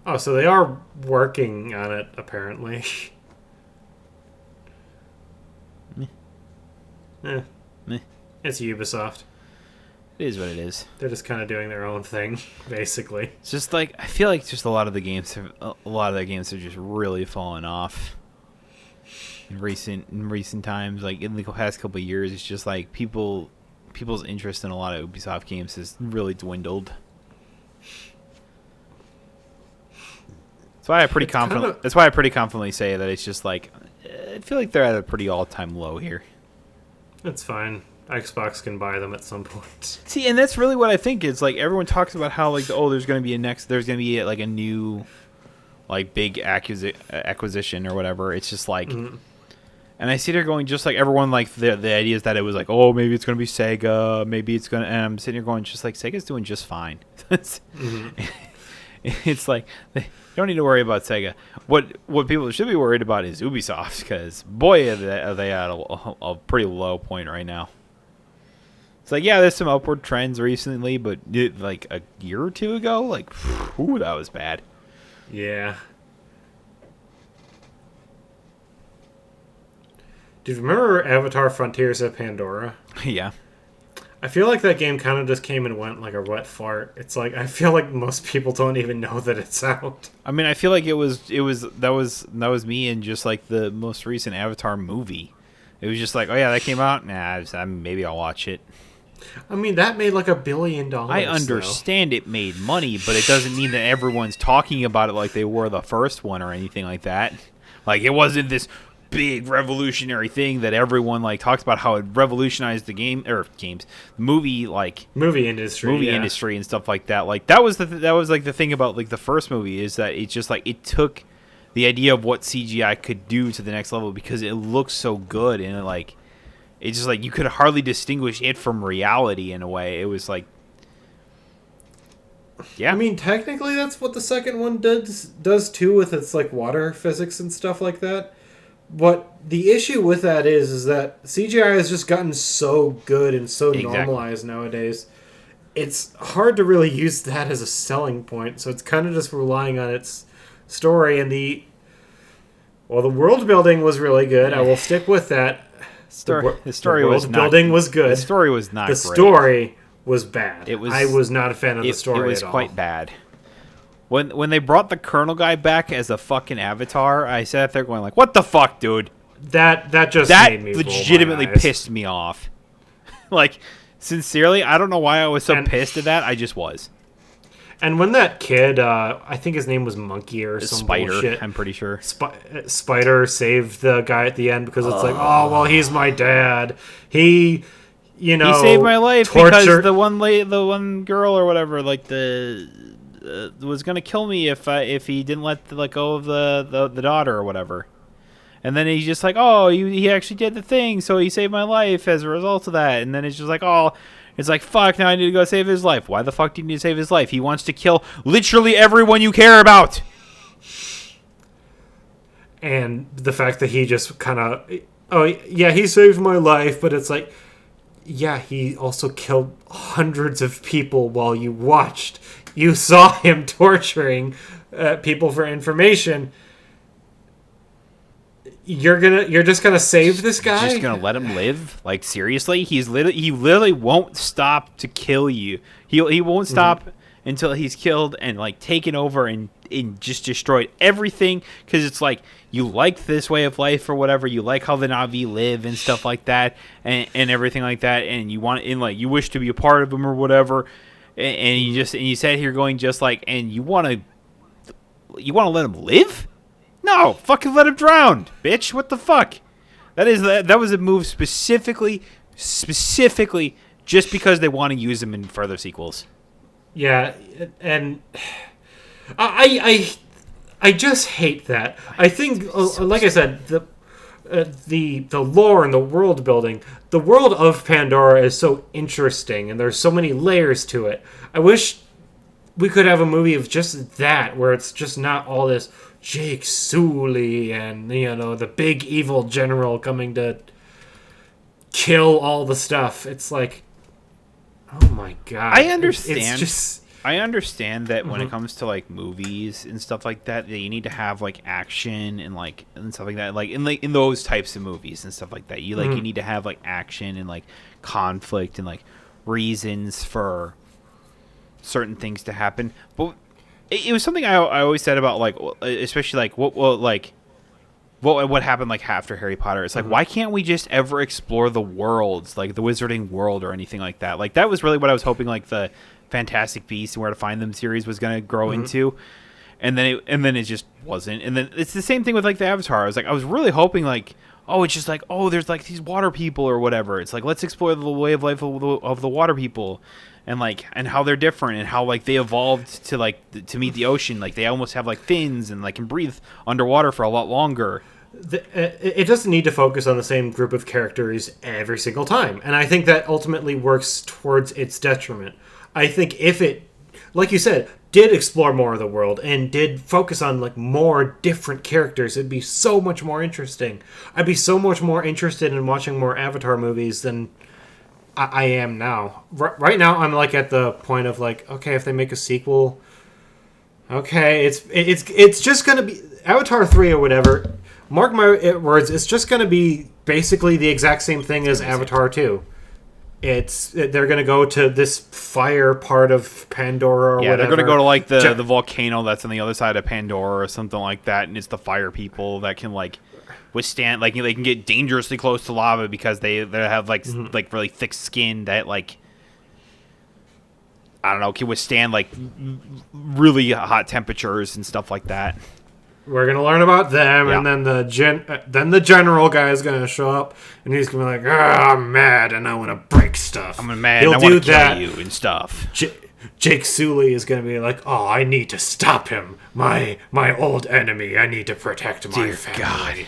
Oh, so they are working on it, apparently. Meh. It's Ubisoft. It is what it is. They're just kind of doing their own thing, basically. It's just like I feel like just a lot of their games have just really fallen off in recent times. Like in the past couple of years, it's just like people's interest in a lot of Ubisoft games has really dwindled. That's why I pretty confidently say that it's just like I feel like they're at a pretty all-time low here. It's fine. Xbox can buy them at some point. See, and that's really what I think. It's like everyone talks about how like there's going to be a new like big acquisition or whatever. It's just like, and I see they're going just like everyone like the idea is that it was like, oh, maybe it's going to be Sega, maybe it's going to, and I'm sitting here going just like Sega's doing just fine. It's like they don't need to worry about Sega. What people should be worried about is Ubisoft, because boy are they at a pretty low point right now. It's like, yeah, there's some upward trends recently, but like a year or two ago, like, ooh, that was bad. Yeah. Do you remember Avatar Frontiers of Pandora? Yeah. I feel like that game kind of just came and went like a wet fart. It's like I feel like most people don't even know that it's out. I mean, I feel like that was me in just like the most recent Avatar movie. It was just like, oh yeah, that came out. Nah, maybe I'll watch it. I mean, that made like $1 billion. I understand it made money, but it doesn't mean that everyone's talking about it like they were the first one or anything like that. Like, it wasn't this big revolutionary thing that everyone like talks about how it revolutionized the movie industry and stuff like that. Like, that was like the thing about like the first movie, is that it just like it took the idea of what CGI could do to the next level because it looks so good, and it's just like you could hardly distinguish it from reality in a way. It was like, yeah. I mean, technically, that's what the second one does too, with its like water physics and stuff like that. But the issue with that is that CGI has just gotten so good and so normalized nowadays. It's hard to really use that as a selling point. So it's kind of just relying on its story, and the world building was really good. I will stick with that. The story was building was good. The story was not. The story was bad. I was not a fan of the story. It was at all. quite bad. When they brought the Colonel guy back as a fucking avatar, I sat there going like, "What the fuck, dude?" That made me legitimately roll my eyes. pissed me off. Like, sincerely, I don't know why I was so pissed at that. I just was. And when that kid, I think his name was Monkey or some Spider, bullshit. I'm pretty sure. Spider saved the guy at the end because it's like, oh, well, he's my dad. He saved my life because the one girl or whatever, like was gonna kill me if he didn't let go of the daughter or whatever. And then he's just like, oh, he actually did the thing, so he saved my life as a result of that. And then it's just like, oh. It's like, fuck, now I need to go save his life. Why the fuck do you need to save his life? He wants to kill literally everyone you care about. And the fact that he just kind of... Oh, yeah, he saved my life, but it's like... Yeah, he also killed hundreds of people while you watched. You saw him torturing people for information. You're just gonna save this guy? You're just gonna let him live? Like, seriously? He literally won't stop to kill you. He won't stop until he's killed and like taken over and just destroyed everything, because it's like, you like this way of life or whatever, you like how the Na'vi live and stuff like that, and everything like that, and you want, and like you wish to be a part of them or whatever, and you sat here going just like, and you want to let him live? No, fucking let him drown, bitch. What the fuck? That was a move specifically just because they want to use him in further sequels. Yeah, and I just hate that. I think, like I said, the lore and the world building, the world of Pandora is so interesting, and there's so many layers to it. I wish we could have a movie of just that, where it's just not all this Jake Sully and, the big evil general coming to kill all the stuff. It's like, oh my god. I understand. It's just... I understand that when it comes to like movies and stuff like that you need to have like action and stuff like that. Like in those types of movies and stuff like that, you need to have like action and like conflict and like reasons for certain things to happen. But it was something I always said about like, especially like what happened like after Harry Potter. It's like, why can't we just ever explore the worlds, like the Wizarding World or anything like that? Like, that was really what I was hoping like the Fantastic Beasts and Where to Find Them series was going to grow into, and then it just wasn't. And then it's the same thing with like the Avatar. I was really hoping like, oh, it's just like, oh, there's like these water people or whatever. It's like, let's explore the way of life of the water people, and like, and how they're different, and how like they evolved to like to meet the ocean. Like, they almost have like fins and like can breathe underwater for a lot longer. It doesn't need to focus on the same group of characters every single time, and I think that ultimately works towards its detriment. I think if it, like you said, did explore more of the world and did focus on like more different characters, it'd be so much more interesting. I'd be so much more interested in watching more Avatar movies than I am now. Right now, I'm like at the point of like, okay, if they make a sequel, Okay, it's just gonna be Avatar 3 or whatever. Mark my words, it's just gonna be basically the exact same thing as Avatar 2. They're gonna go to this fire part of Pandora or whatever. They're gonna go to like the volcano that's on the other side of Pandora or something like that, and it's the fire people that can like withstand, like they can get dangerously close to lava because they have like like really thick skin that like I don't know, can withstand like really hot temperatures and stuff like that. We're gonna learn about them, and then the general guy is gonna show up, and he's gonna be like, "I'm mad, and I want to break stuff. I'm mad, and I want to kill you and stuff." Jake Sully is gonna be like, "Oh, I need to stop him. My old enemy. I need to protect my family." God.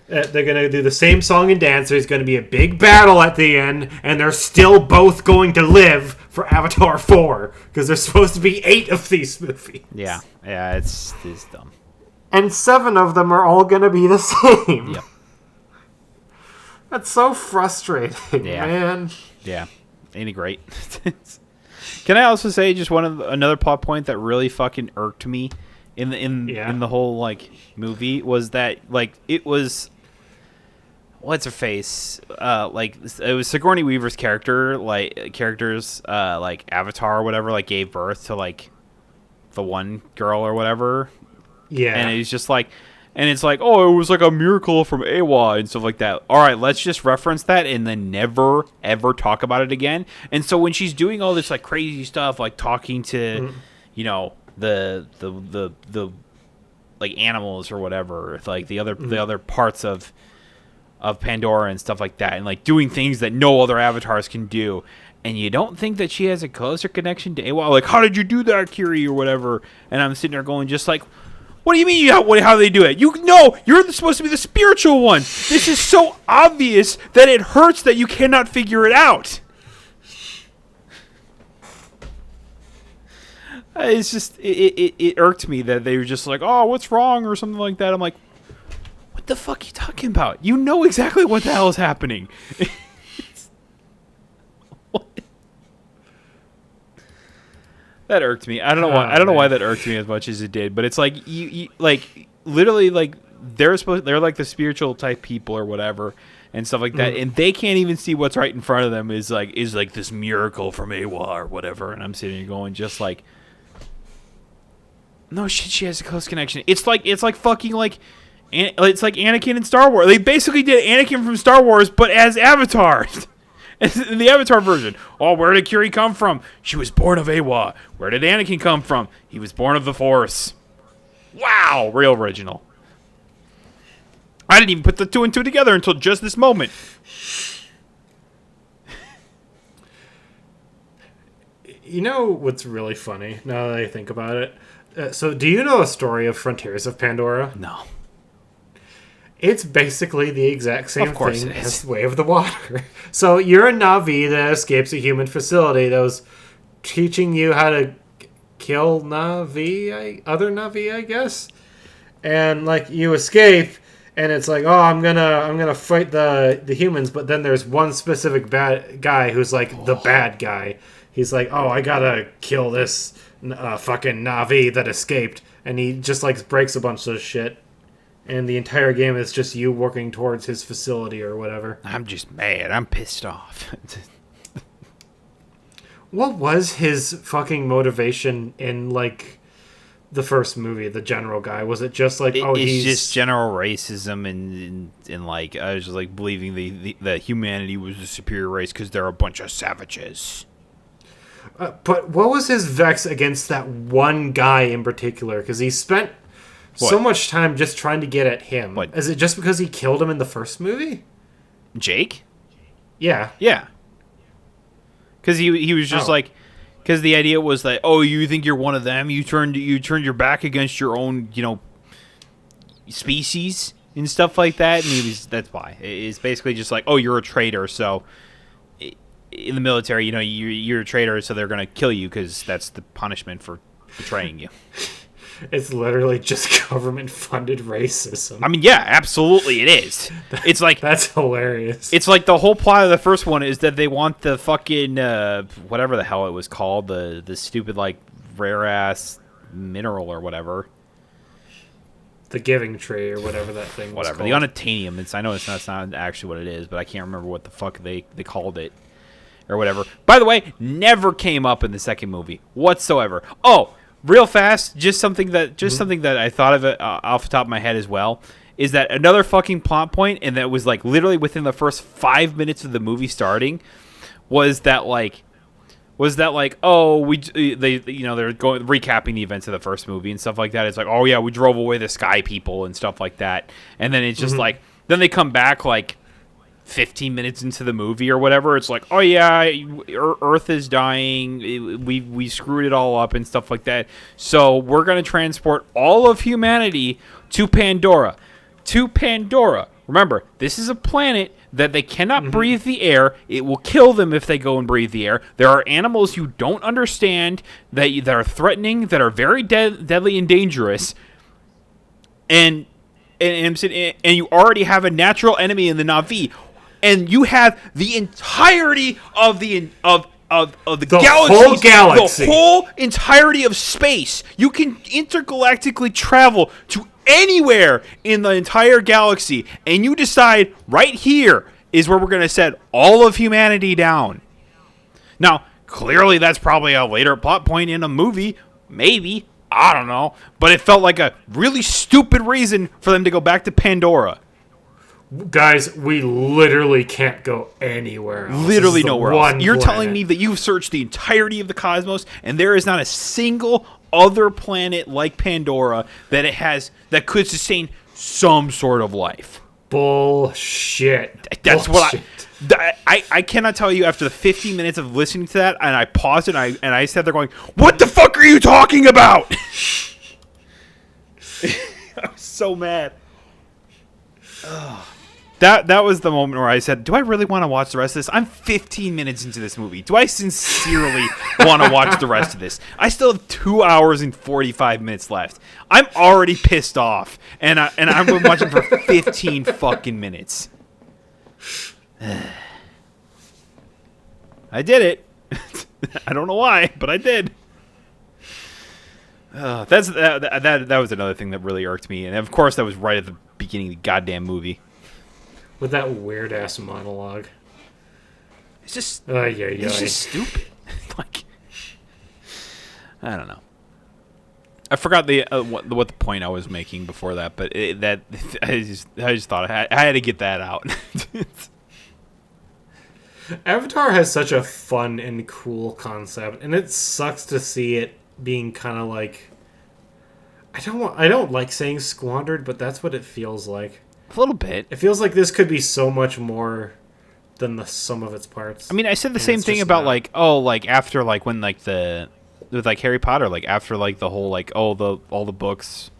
They're gonna do the same song and dance. There's gonna be a big battle at the end, and they're still both going to live for Avatar 4 because there's supposed to be 8 of these movies. Yeah, it's dumb. And 7 of them are all gonna be the same. Yep. That's so frustrating, man. Yeah, ain't it great? Can I also say just another plot point that really fucking irked me in the whole like movie was that like it was. What's her face? Like it was Sigourney Weaver's characters like Avatar or whatever like gave birth to like the one girl or whatever. Yeah. And it's just like, and it's like, oh, it was like a miracle from Awa and stuff like that. All right, let's just reference that and then never ever talk about it again. And so when she's doing all this like crazy stuff, like talking to, you know, the like animals or whatever, like the other parts of Pandora and stuff like that, and like doing things that no other avatars can do, and you don't think that she has a closer connection to Awa, like, how did you do that, Kiri, or whatever? And I'm sitting there going just like, what do you mean how do they do it? You're supposed to be the spiritual one. This is so obvious that it hurts that you cannot figure it out. It's just it irked me that they were just like, oh, what's wrong or something like that. I'm like, what the fuck are you talking about? You know exactly what the hell is happening. That irked me. I don't know why. I don't know why that irked me as much as it did. But it's like you like literally like they're like the spiritual type people or whatever and stuff like that, and they can't even see what's right in front of them is like this miracle from Awa or whatever. And I'm sitting here going just like, no shit, she has a close connection. It's like fucking like. It's like Anakin in Star Wars. They basically did Anakin from Star Wars, but as Avatar. In the Avatar version. Oh, where did Kiri come from? She was born of Awa. Where did Anakin come from? He was born of the Force. Wow, real original. I didn't even put the 2 and 2 together until just this moment. You know what's really funny, now that I think about it? So, do you know a story of Frontiers of Pandora? No. It's basically the exact same thing as Way of the Water. So you're a Na'vi that escapes a human facility that was teaching you how to kill other Na'vi, I guess. And like you escape, and it's like, oh, I'm gonna fight the humans, but then there's one specific bad guy who's like the bad guy. He's like, oh, I gotta kill this fucking Na'vi that escaped, and he just like breaks a bunch of shit. And the entire game is just you working towards his facility or whatever. I'm just mad. I'm pissed off. What was his fucking motivation in, like, the first movie, the general guy? Was it just like, it's just general racism and like, I was just like believing that humanity was a superior race because they're a bunch of savages. But what was his vex against that one guy in particular? Because he spent so much time just trying to get at him. What? Is it just because he killed him in the first movie? Jake? Yeah. Yeah. Because he was just like, because the idea was that, oh, you think you're one of them? You turned your back against your own, species and stuff like that. And that's why. It's basically just like, oh, you're a traitor. So in the military, you're a traitor, so they're going to kill you because that's the punishment for betraying you. It's literally just government-funded racism. I mean, yeah, absolutely it is. It's like that's hilarious. It's like the whole plot of the first one is that they want the fucking whatever the hell it was called, the stupid like rare ass mineral or whatever. The Giving Tree or whatever that thing was Whatever. called. The unobtainium. I know it's not actually what it is, but I can't remember what the fuck they called it. Or whatever. By the way, never came up in the second movie whatsoever. Oh, real fast, just something that I thought of it off the top of my head as well, is that another fucking plot point, and that was like literally within the first 5 minutes of the movie starting, was that like oh they're going recapping the events of the first movie and stuff like that. It's like, oh yeah, we drove away the sky people and stuff like that, and then it's just like then they come back like 15 minutes into the movie or whatever. It's like, oh yeah, Earth is dying, we screwed it all up and stuff like that, so we're gonna transport all of humanity to Pandora. Remember, this is a planet that they cannot breathe the air. It will kill them if they go and breathe the air. There are animals you don't understand that are threatening, that are very deadly and dangerous, and you already have a natural enemy in the Na'vi. And you have the entirety of the galaxy, whole galaxy, the whole entirety of space. You can intergalactically travel to anywhere in the entire galaxy, and you decide right here is where we're going to set all of humanity down. Now, clearly, that's probably a later plot point in a movie, maybe. I don't know, but it felt like a really stupid reason for them to go back to Pandora. Guys, we literally can't go anywhere else. Literally nowhere else. You're telling me that you've searched the entirety of the cosmos and there is not a single other planet like Pandora that could sustain some sort of life. Bullshit. That's bullshit. What I cannot tell you after the 15 minutes of listening to that, and I paused it and I sat there going, what the fuck are you talking about? I was so mad. Ugh. That was the moment where I said, do I really want to watch the rest of this? I'm 15 minutes into this movie. Do I sincerely want to watch the rest of this? I still have 2 hours and 45 minutes left. I'm already pissed off, and I'm watching for 15 fucking minutes. I did it. I don't know why, but I did. That was another thing that really irked me, and of course that was right at the beginning of the goddamn movie. With that weird ass monologue. It's just it's just stupid. Like, I don't know. I forgot what the point I was making before that, but I just thought I had to get that out. Avatar has such a fun and cool concept, and it sucks to see it being kind of like, I don't like saying squandered, but that's what it feels like. A little bit. It feels like this could be so much more than the sum of its parts. I mean, I said the same thing about after when with Harry Potter, after the whole all the books.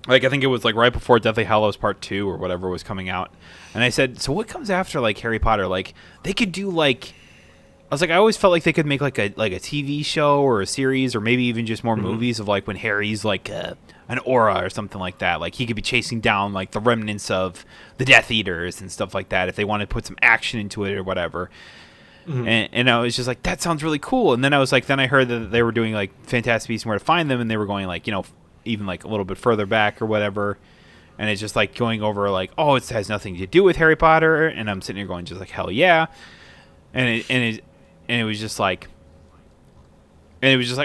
I think it was right before Deathly Hallows Part 2 or whatever was coming out. And I said, so what comes after Harry Potter? They could do I was I always felt like they could make a TV show or a series or maybe even just more movies of when Harry's an aura or something like that. He could be chasing down the remnants of the Death Eaters and stuff like that if they wanted to put some action into it or whatever. And I was just that sounds really cool. And then I was then I heard that they were doing Fantastic Beasts and Where to Find Them, and they were going even a little bit further back or whatever. And it's just going over oh, it has nothing to do with Harry Potter. And I'm sitting here going just hell yeah. And it was just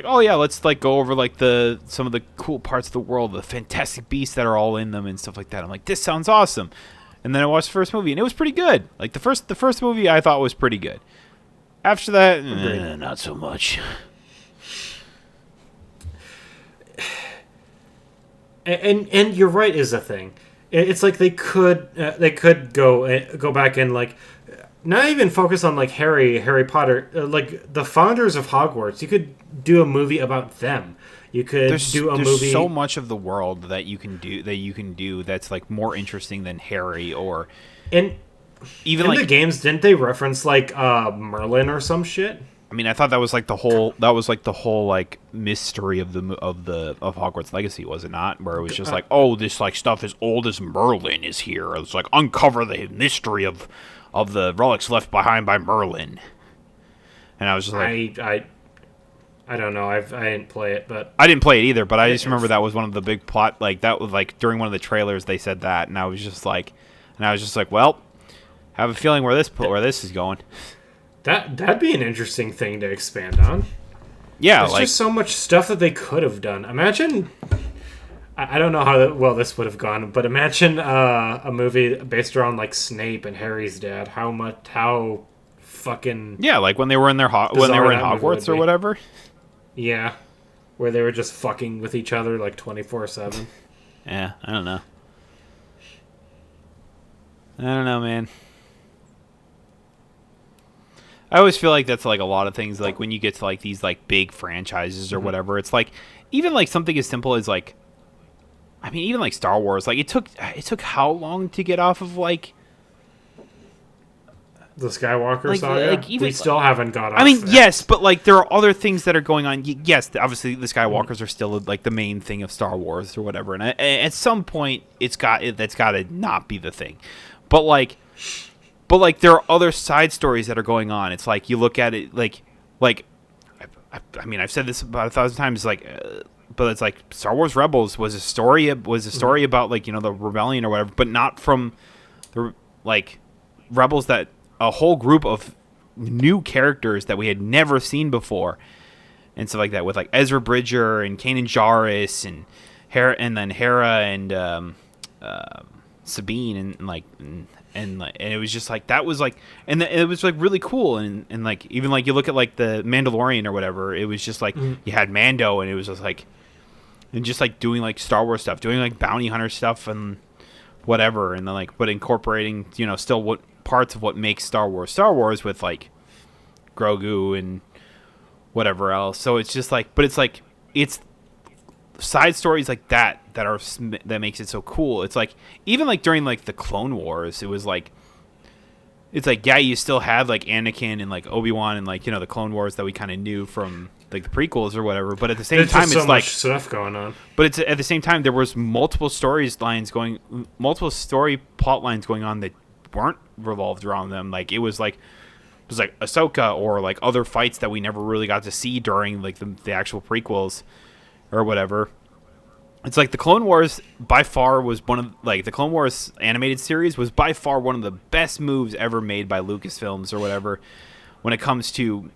oh yeah, let's go over some of the cool parts of the world, the fantastic beasts that are all in them and stuff like that. I'm this sounds awesome. And then I watched the first movie and it was pretty good. The first movie I thought was pretty good. After that, not so much. And you're right is a thing. It's they could go back and not even focus on Harry Potter, the founders of Hogwarts. You could do a movie about them. You could do a movie. There's so much of the world that you can do that's more interesting than Harry or and even in the games. Didn't they reference Merlin or some shit? I mean, I thought that was the whole mystery of Hogwarts Legacy, was it not? Where it was just oh, this stuff as old as Merlin is here. It's uncover the mystery of the relics left behind by Merlin. And I was just I I don't know. I didn't play it, but I didn't play it either. But I just remember that was one of the big plot. Like that was like during one of the trailers they said that, and I was just like, well, I have a feeling where this is going. That'd be an interesting thing to expand on. Yeah, there's just so much stuff that they could have done. Imagine, I don't know how well this would have gone, but imagine a movie based around like Snape and Harry's dad. How fucking like when they were in their when they were in Hogwarts or whatever. Yeah, where they were just fucking with each other like 24/7. Yeah, I don't know. I don't know, man. I always feel like that's like a lot of things. Like when you get to like these like big franchises or whatever, it's like even like something as simple as like, I mean, even like Star Wars. Like it took how long to get off of like the Skywalker saga? Like even, we still haven't got off. I mean, that. Yes, but like there are other things that are going on. Yes, obviously the Skywalkers are still like the main thing of Star Wars or whatever. And at some point, that's got to not be the thing. But like there are other side stories that are going on. It's like you look at it like I mean, I've said this about 1,000 times. Like, but it's like Star Wars Rebels was a story about like the rebellion or whatever, but not from the like rebels that. A whole group of new characters that we had never seen before, and stuff like that, with like Ezra Bridger and Kanan Jarrus and Hera, and then Hera and Sabine, and it was just like that was like, and it was like really cool, and like even like you look at like the Mandalorian or whatever, it was just like you had Mando, and it was just like, and just like doing like Star Wars stuff, doing like bounty hunter stuff and whatever, and then like but incorporating still what parts of what makes Star Wars with like Grogu and whatever else. So it's just like, but it's like it's side stories like that makes it so cool. It's like even like during like the Clone Wars, it was like it's like yeah, you still had like Anakin and like Obi-Wan and like the Clone Wars that we kind of knew from like the prequels or whatever, but at the same time it's like stuff going on. But it's at the same time there was multiple story plot lines going on that weren't revolved around them. Like it was like Ahsoka or like other fights that we never really got to see during like the actual prequels or whatever. It's like the Clone Wars by far was one of like the Clone Wars animated series was by far one of the best moves ever made by Lucasfilms or whatever when it comes to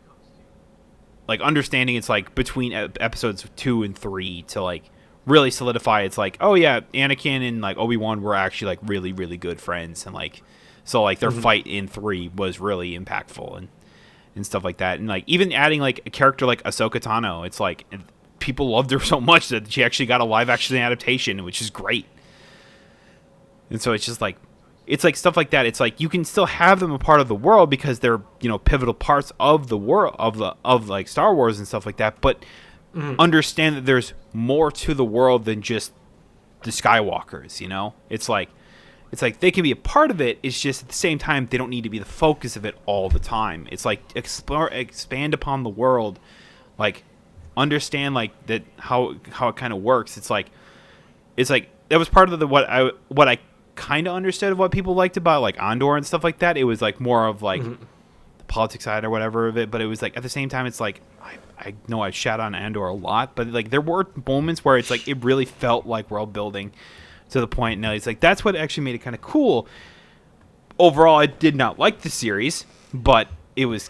like understanding it's like between episodes 2 and 3 to like really solidify it's like, oh yeah, Anakin and like Obi-Wan were actually like really, really good friends, and like so like their fight in 3 was really impactful and stuff like that. And like even adding like a character like Ahsoka Tano, it's like people loved her so much that she actually got a live action adaptation, which is great. And so it's just like it's like stuff like that. It's like you can still have them a part of the world because they're pivotal parts of the world of like Star Wars and stuff like that, but understand that there's more to the world than just the Skywalkers. It's like they can be a part of it. It's just at the same time they don't need to be the focus of it all the time. It's like expand upon the world, like understand like that how it kind of works. It's like that was part of what I kind of understood of what people liked about like Andor and stuff like that. It was like more of like the politics side or whatever of it, but it was like at the same time it's like I know I shat on Andor a lot, but like there were moments where it's like it really felt like world building to the point. Now it's like that's what actually made it kind of cool. Overall, I did not like the series, but it was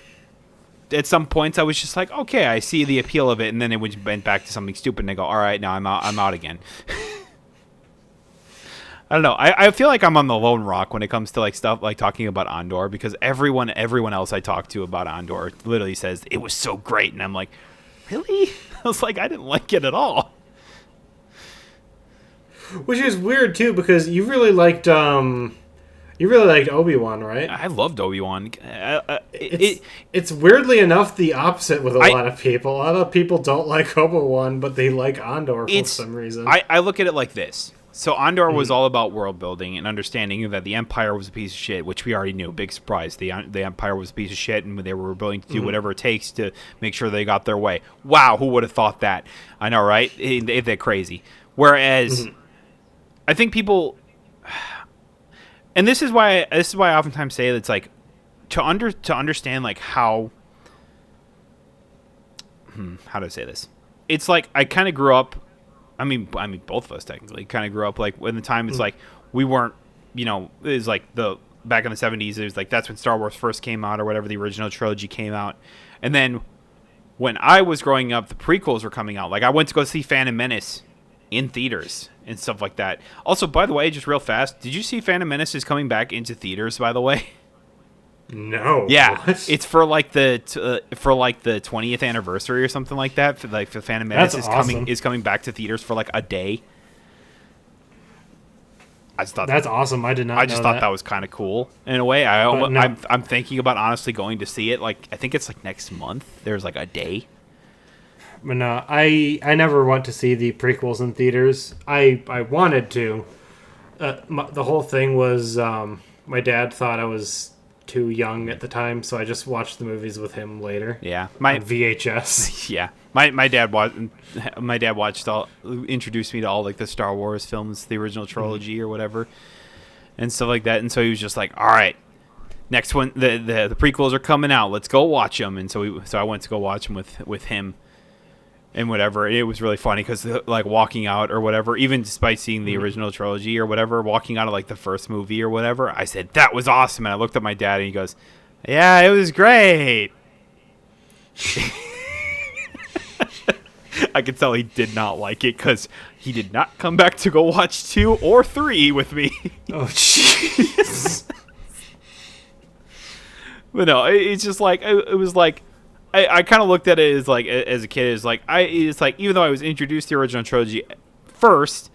at some points I was just like, okay, I see the appeal of it, and then it went back to something stupid, and I go, all right, now I'm out again. I don't know. I feel like I'm on the lone rock when it comes to like stuff like talking about Andor, because everyone else I talk to about Andor literally says it was so great, and I'm like, really? I was like, I didn't like it at all. Which is weird too, because you really liked Obi-Wan, right? I loved Obi-Wan. It's weirdly enough the opposite with a lot of people. A lot of people don't like Obi-Wan, but they like Andor for some reason. I look at it like this. So Andor was all about world building and understanding that the Empire was a piece of shit, which we already knew. Big surprise. The Empire was a piece of shit, and they were willing to do whatever it takes to make sure they got their way. Wow, who would have thought that? I know, right? They're crazy. Whereas, I think people, and this is why I oftentimes say that it's like to understand like how. how do I say this? It's like I kind of grew up. I mean, both of us technically kind of grew up like when the time it's like we weren't, it was like the back in the 70s. It was like that's when Star Wars first came out or whatever. The original trilogy came out, and then when I was growing up, the prequels were coming out. Like I went to go see Phantom Menace in theaters and stuff like that. Also, by the way, just real fast, did you see Phantom Menace is coming back into theaters? By the way. No. Yeah, What? it's for like the 20th anniversary or something like that. For like the Phantom Menace That's is awesome. coming back to theaters for like a day. I just thought That's awesome. I did not. I just thought that was kind of cool in a way. I'm thinking about honestly going to see it. Like I think it's like next month. There's like a day. But no, I never went to see the prequels in theaters. I wanted to. The whole thing was my dad thought I was too young at the time, so I just watched the movies with him later. Yeah, on VHS. Yeah, my dad watched introduced me to all like the Star Wars films, the original trilogy or whatever, and stuff like that. And so he was just like, "All right, next one, the prequels are coming out. Let's go watch them." And so I went to go watch them with him. And whatever, it was really funny because like walking out or whatever, even despite seeing the original trilogy or whatever, walking out of like the first movie or whatever, I said that was awesome, and I looked at my dad and he goes, "Yeah, it was great." I could tell he did not like it because he did not come back to go watch 2 or 3 with me. Oh, jeez. But no, it's just like it was like. I kind of looked at it as like as a kid, it's like even though I was introduced to the original trilogy first,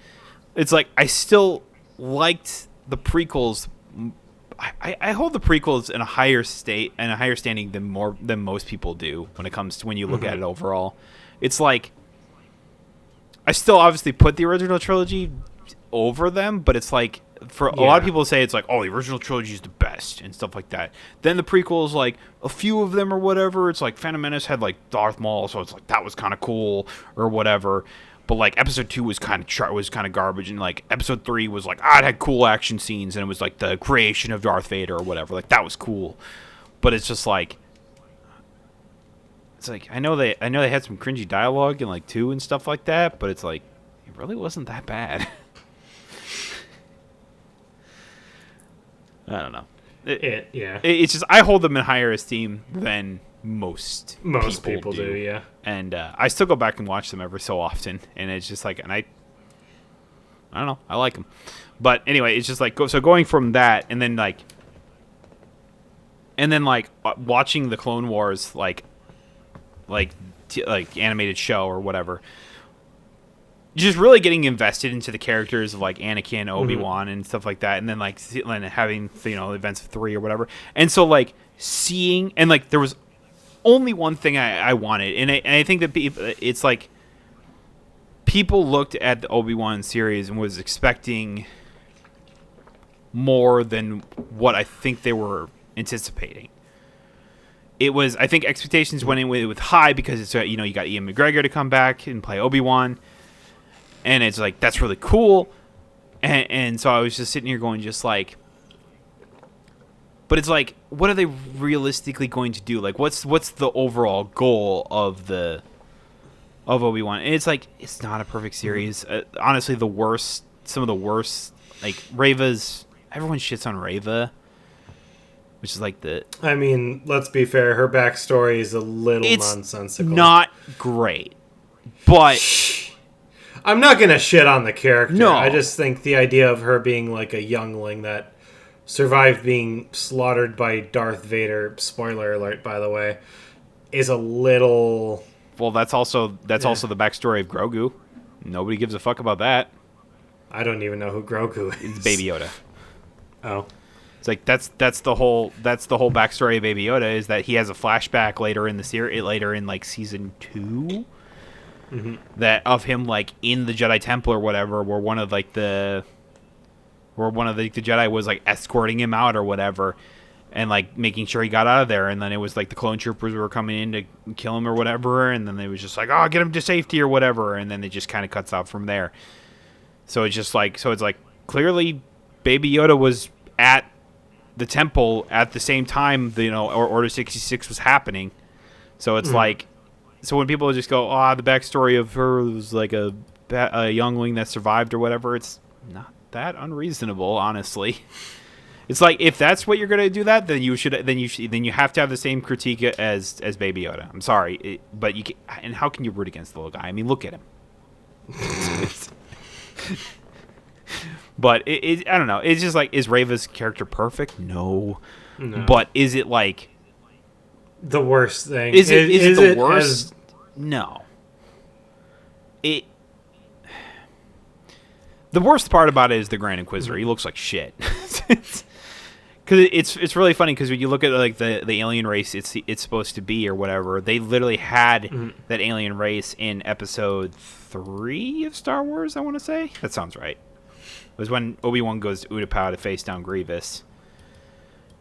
it's like I still liked the prequels. I hold the prequels in a higher standing than most people do when it comes to when you look at it overall. It's like I still obviously put the original trilogy over them, but it's like for a lot of people say it's like, oh, the original trilogy is the best and stuff like that. Then the prequels, like a few of them or whatever, it's like Phantom Menace had like Darth Maul, so it's like that was kind of cool or whatever. But like episode 2 was kind of garbage, and like episode 3 was like it had cool action scenes, and it was like the creation of Darth Vader or whatever. Like that was cool. But it's just like I know they had some cringy dialogue in like 2 and stuff like that, but it's like it really wasn't that bad. I don't know. It's just I hold them in higher esteem than most people do. Yeah. And I still go back and watch them every so often, and it's just like, and I don't know, I like them. But anyway, it's just like going from that, and then watching the Clone Wars like animated show or whatever. Just really getting invested into the characters of like Anakin, Obi-Wan, and stuff like that, and then like having the events of 3 or whatever, and so like seeing and like there was only one thing I wanted, and I think that it's like people looked at the Obi-Wan series and was expecting more than what I think they were anticipating. It was, I think, expectations went in with high because it's you got Ian McGregor to come back and play Obi-Wan. And it's like, that's really cool. And so I was just sitting here going just like, but it's like, what are they realistically going to do? Like, what's the overall goal of Obi-Wan? And it's like, it's not a perfect series. Honestly, some of the worst, like everyone shits on Reva, which is like I mean, let's be fair. Her backstory is a little nonsensical. Not great, but I'm not gonna shit on the character. No. I just think the idea of her being like a youngling that survived being slaughtered by Darth Vader, spoiler alert by the way, is a little... Well, that's also the backstory of Grogu. Nobody gives a fuck about that. I don't even know who Grogu is. It's Baby Yoda. Oh. It's like that's the whole backstory of Baby Yoda, is that he has a flashback later in the series, later in like season 2. That of him like in the Jedi Temple or whatever, where one of the Jedi was like escorting him out or whatever, and like making sure he got out of there, and then it was like the clone troopers were coming in to kill him or whatever, and then they was just like, oh, get him to safety or whatever, and then it just kind of cuts out from there. So it's just like, it's like clearly Baby Yoda was at the temple at the same time Order 66 was happening. So it's like so when people just go, the backstory of her was like a youngling that survived or whatever, it's not that unreasonable, honestly. It's like, if that's what you're gonna do, then you have to have the same critique as Baby Yoda. I'm sorry, but you can, and how can you root against the little guy? I mean, look at him. But I don't know. It's just like, is Rava's character perfect? No. But is it like the worst thing? Is it the worst? No. The worst part about it is the Grand Inquisitor. He looks like shit. Because it's really funny, because when you look at like the alien race it's supposed to be or whatever, they literally had that alien race in episode 3 of Star Wars, I want to say. That sounds right. It was when Obi-Wan goes to Utapau to face down Grievous.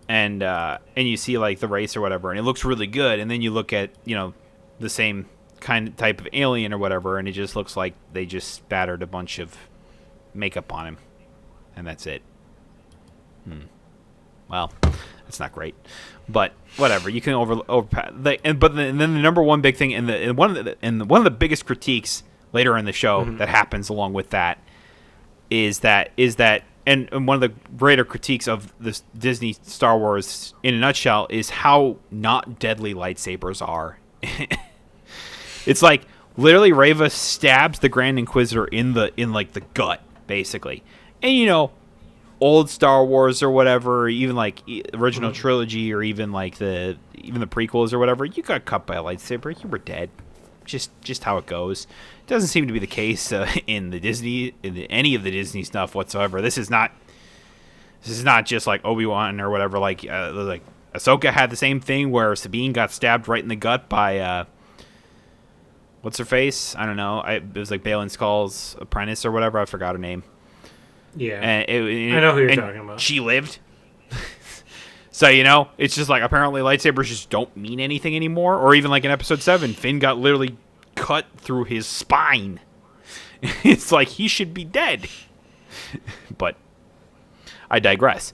And you see like the race or whatever, and it looks really good. And then you look at, the same type of alien or whatever, and it just looks like they just spattered a bunch of makeup on him. And that's it. Well, that's not great, but whatever. You can overpass. And then the number one big thing, and one of the biggest critiques later in the show that happens along with that is that, and one of the greater critiques of this Disney Star Wars in a nutshell is how not deadly lightsabers are. It's like literally Reva stabs the Grand Inquisitor in the gut, basically, and old Star Wars or whatever, even like original trilogy, or even like the prequels or whatever, you got cut by a lightsaber, you were dead. Just how it goes. It doesn't seem to be the case in any of the Disney stuff whatsoever. This is not just like Obi-Wan or whatever. Like Ahsoka had the same thing where Sabine got stabbed right in the gut by what's her face? I don't know. It was like Balin Skull's apprentice or whatever. I forgot her name. Yeah, I know who you're talking about. She lived. So, it's just like, apparently lightsabers just don't mean anything anymore. Or even like in episode 7, Finn got literally cut through his spine. It's like, he should be dead. But I digress.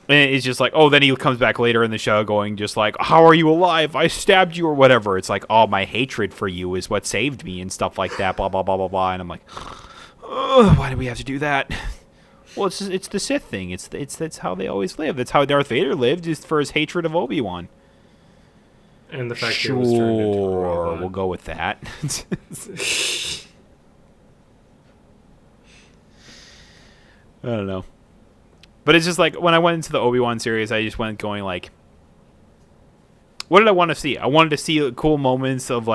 And it's just like, then he comes back later in the show going just like, how are you alive? I stabbed you or whatever. It's like, my hatred for you is what saved me and stuff like that, blah, blah, blah, blah, blah. And I'm like, why do we have to do that? Well, it's the Sith thing. That's how they always live. That's how Darth Vader lived, is for his hatred of Obi-Wan. And the fact that he was turned into a robot. We'll go with that. I don't know. But it's just like, when I went into the Obi-Wan series, I just went going like, what did I want to see? I wanted to see cool moments of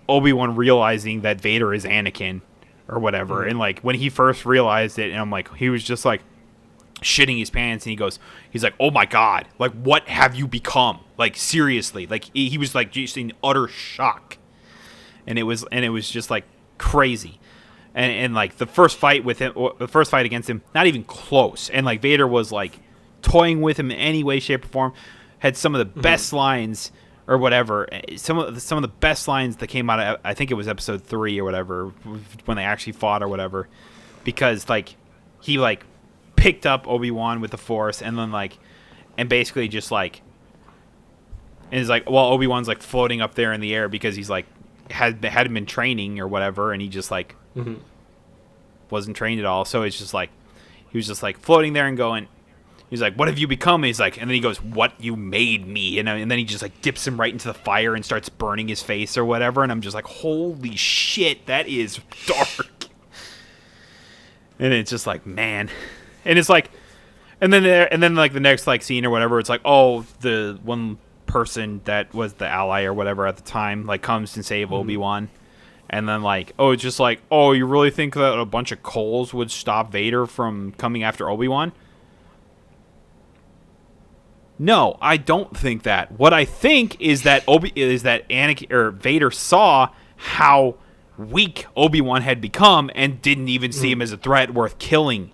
Obi-Wan realizing that Vader is Anakin or whatever. And like when he first realized it, and I'm like, he was just like shitting his pants, and he's like, oh my God, like, what have you become? Like, seriously, like he was like just in utter shock. And it was just like crazy. And like the first fight against him, not even close. And like Vader was like toying with him in any way, shape, or form. Had some of the best lines or whatever. Some of the best lines that came out of, I think it was episode 3 or whatever, when they actually fought or whatever, because like he like picked up Obi-Wan with the Force, and then like, and basically just like, and it's like, well, Obi-Wan's like floating up there in the air because he's like hadn't been training or whatever, and he just like wasn't trained at all. So it's just like he was just like floating there and going. He's like, what have you become? And he's like, and then he goes, what, you made me. And then he just like dips him right into the fire and starts burning his face or whatever. And I'm just like, holy shit, that is dark. And it's just like, man. And it's like, and then like the next like scene or whatever, it's like, the one person that was the ally or whatever at the time like comes and save Obi-Wan. And then like, it's just like, you really think that a bunch of coals would stop Vader from coming after Obi-Wan? No, I don't think that. What I think is that Anakin or Vader saw how weak Obi-Wan had become and didn't even see him as a threat worth killing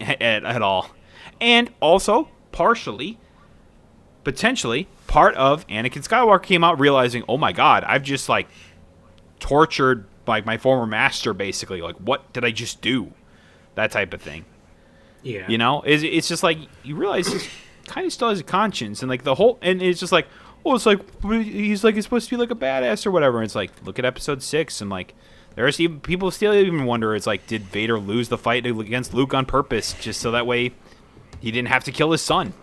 at all. And also, potentially, part of Anakin Skywalker came out realizing, oh my God, I've just like tortured like my former master, basically. Like, what did I just do? That type of thing. Yeah. It's just like, you realize he's kind of still has a conscience, and like the whole, and it's just like, oh, it's like he's supposed to be like a badass or whatever. And it's like, look at episode 6, and like there's even people still even wonder, it's like, did Vader lose the fight against Luke on purpose just so that way he didn't have to kill his son?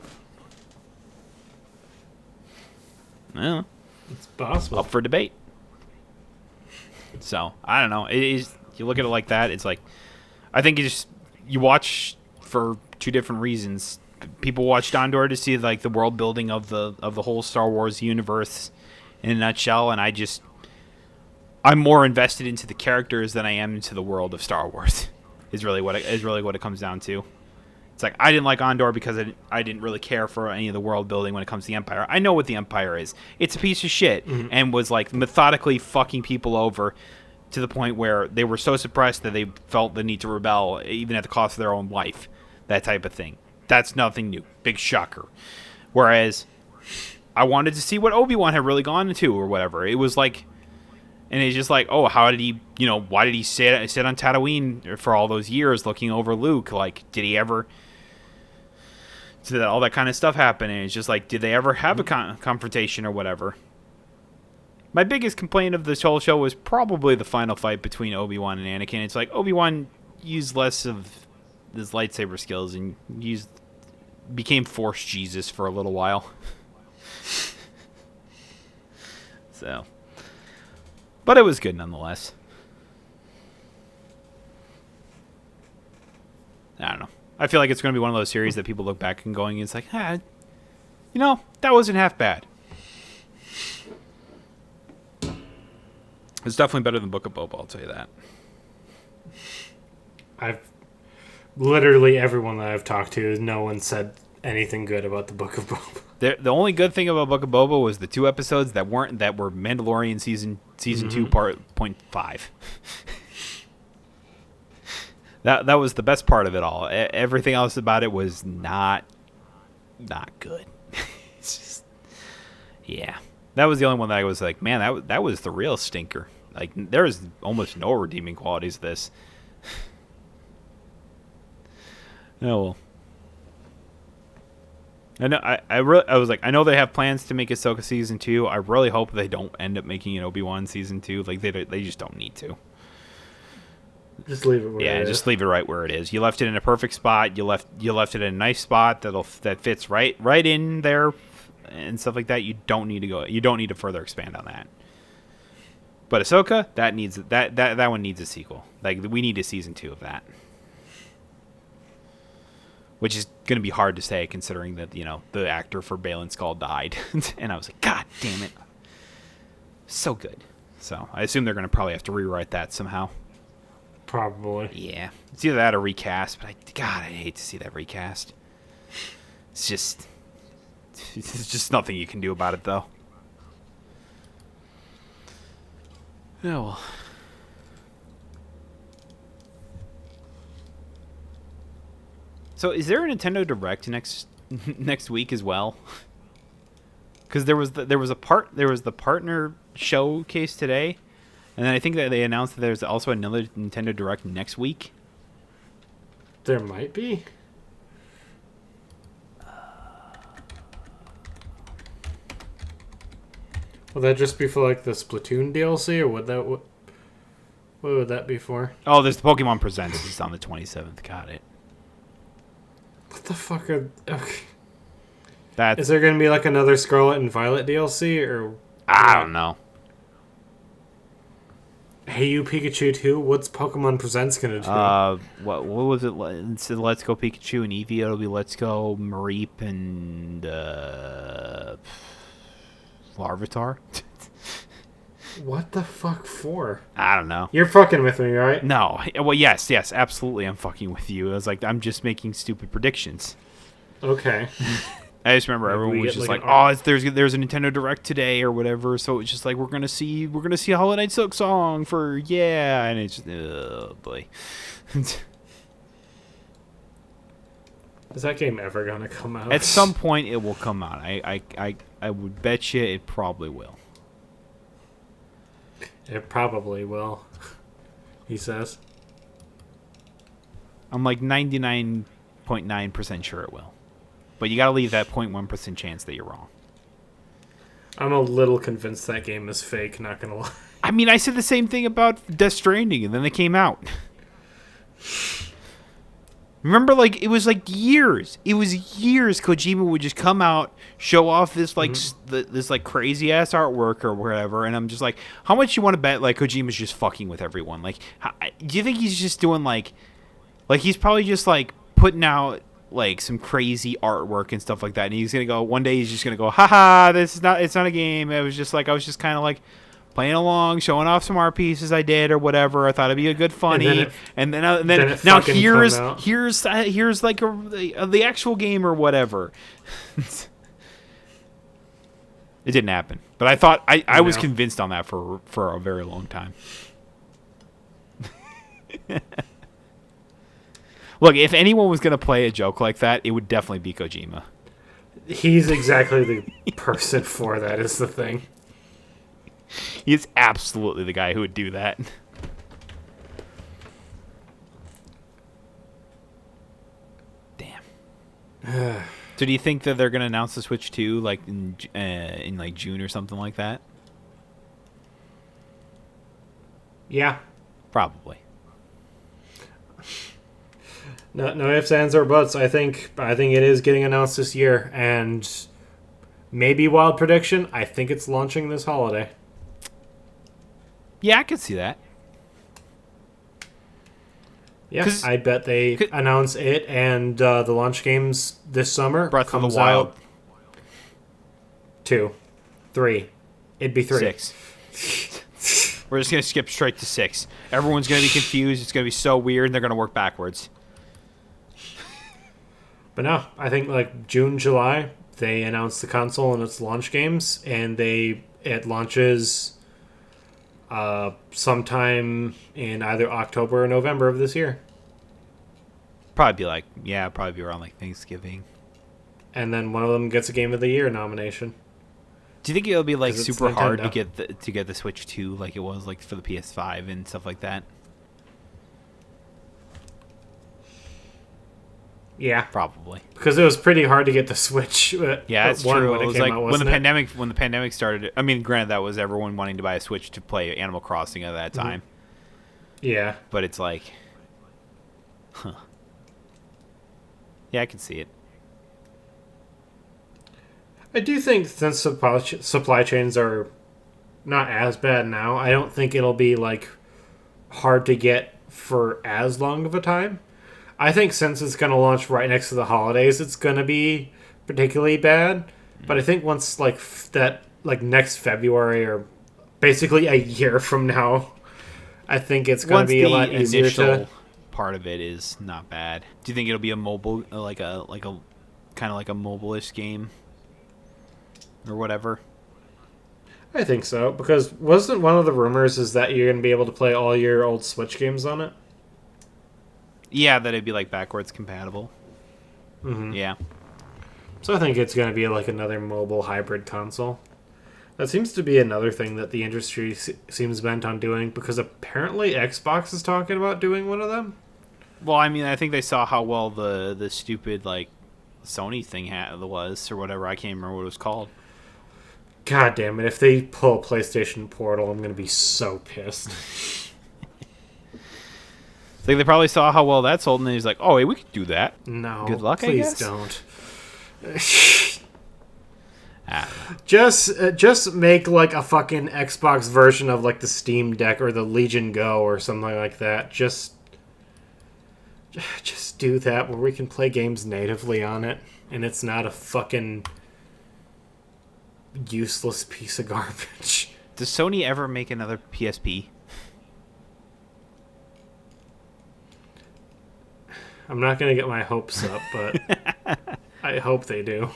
Well, it's possible. Up for debate. So I don't know. It is, you look at it like that. It's like, I think you watch for two different reasons. People watched Andor to see like the world building of the whole Star Wars universe in a nutshell, and I'm more invested into the characters than I am into the world of Star Wars. is really what it comes down to. It's like, I didn't like Andor because I didn't really care for any of the world building when it comes to the Empire. I know what the Empire is. It's a piece of shit, and was like methodically fucking people over to the point where they were so suppressed that they felt the need to rebel, even at the cost of their own life. That type of thing. That's nothing new. Big shocker. Whereas, I wanted to see what Obi-Wan had really gone into or whatever. It was like, and it's just like, oh, how did he, why did he sit on Tatooine for all those years looking over Luke? Like, did he ever... So that all that kind of stuff happened, and it's just like, did they ever have a confrontation or whatever? My biggest complaint of this whole show was probably the final fight between Obi-Wan and Anakin. It's like, Obi-Wan used less of his lightsaber skills and became Force Jesus for a little while. So, but it was good nonetheless. I don't know. I feel like it's going to be one of those series that people look back and going, it's like, that wasn't half bad. It's definitely better than Book of Boba, I'll tell you that. Literally everyone that I've talked to, no one said anything good about the Book of Boba. The only good thing about Book of Boba was the 2 episodes that were Mandalorian season 2 part 0.5. That was the best part of it all. Everything else about it was not good. It's just, yeah. That was the only one that I was like, man, that was the real stinker. Like, there is almost no redeeming qualities of this. Oh well. I know. I was like, I know they have plans to make Ahsoka season 2. I really hope they don't end up making an Obi-Wan season 2. Like, they just don't need to. Just leave it where it is. Just leave it right where it is. You left it in a perfect spot. You left it in a nice spot that fits right in there and stuff like that. You don't need to further expand on that. But Ahsoka, that one needs a sequel. Like, we need a season 2 of that. Which is going to be hard to say considering that, the actor for Baylan Skoll died. And I was like, God damn it. So good. So, I assume they're going to probably have to rewrite that somehow. Probably. Yeah. It's either that or recast, but I hate to see that recast. It's just nothing you can do about it, though. Yeah, well. So, is there a Nintendo Direct next week as well? Because there was the partner showcase today. And then I think that they announced that there's also another Nintendo Direct next week. There might be. Will that just be for like the Splatoon DLC, or what would that be for? Oh, there's the Pokemon Presents. It's on the 27th. Got it. What the fuck are? Okay. Is there going to be like another Scarlet and Violet DLC, or? I don't know. Hey You Pikachu 2? What's Pokemon Presents gonna do? What was it? Instead of Let's Go Pikachu and Eevee, it'll be Let's Go Mareep and Larvitar. What the fuck for? I don't know. You're fucking with me, right? No. Well, yes, absolutely. I'm fucking with you. I was like, I'm just making stupid predictions. Okay. I just remember everyone was just like, there's a Nintendo Direct today or whatever, so it's just like we're gonna see a Hollow Knight Silk song for and it's just, oh boy. Is that game ever gonna come out? At some point it will come out. I would bet you it probably will. It probably will. He says. I'm like 99.9% sure it will. But you gotta leave that 0.1% chance that you're wrong. I'm a little convinced that game is fake, not gonna lie. I mean, I said the same thing about Death Stranding, and then they came out. Remember, like, it was like years. It was years Kojima would just come out, show off this, like, this, like, crazy-ass artwork or whatever, and I'm just like, how much you want to bet, like, Kojima's just fucking with everyone? Like, do you think he's just doing, like, he's probably just, like, putting out, like, some crazy artwork and stuff like that, and he's gonna go, one day he's just gonna go, haha, it's not a game. I was just kind of, like, playing along, showing off some art pieces I did or whatever. I thought it'd be a good funny, and then now here's like the actual game or whatever. It didn't happen, but I thought I was convinced on that for a very long time. Look, if anyone was gonna play a joke like that, it would definitely be Kojima. He's exactly the person for that. Is the thing. He's absolutely the guy who would do that. Damn. So do you think that they're going to announce the Switch 2 like in like June or something like that? Yeah. Probably. No ifs, ands, or buts. I think it is getting announced this year, and maybe wild prediction, I think it's launching this holiday. Yeah, I could see that. Yeah, I bet they announce it and the launch games this summer. Breath of the Wild. 2, 3. It'd be 3. 6. We're just going to skip straight to 6. Everyone's going to be confused. It's going to be so weird, and they're going to work backwards. But no, I think like June, July, they announce the console and its launch games, and it launches sometime in either October or November of this year. Probably be around like Thanksgiving. And then one of them gets a Game of the Year nomination. Do you think it'll be like super hard to get the Switch 2 like it was like for the PS5 and stuff like that? Yeah, probably because it was pretty hard to get the Switch. Yeah, it's true. It was like when the pandemic started. I mean, granted, that was everyone wanting to buy a Switch to play Animal Crossing at that time. Yeah, but it's like, yeah, I can see it. I do think since supply chains are not as bad now, I don't think it'll be like hard to get for as long of a time. I think since it's going to launch right next to the holidays, it's going to be particularly bad. But I think once like that, like next February or basically a year from now, I think it's going to be a lot easier to. Part of it is not bad. Do you think it'll be a mobile, like a kind of like a mobile-ish game or whatever? I think so, because wasn't one of the rumors is that you're going to be able to play all your old Switch games on it? Yeah, that it'd be like backwards compatible. Mm-hmm. Yeah. So I think it's going to be like another mobile hybrid console. That seems to be another thing that the industry seems bent on doing, because apparently Xbox is talking about doing one of them. Well, I mean, I think they saw how well the stupid like Sony thing was or whatever. I can't remember what it was called. God damn it! If they pull PlayStation Portal, I'm going to be so pissed. Like they probably saw how well that sold, and then he's like, "Oh, hey, we could do that." No, good luck. Please I guess. Don't. Just make like a fucking Xbox version of like the Steam Deck or the Legion Go or something like that. Just do that where we can play games natively on it, and it's not a fucking useless piece of garbage. Does Sony ever make another PSP? I'm not going to get my hopes up, but I hope they do.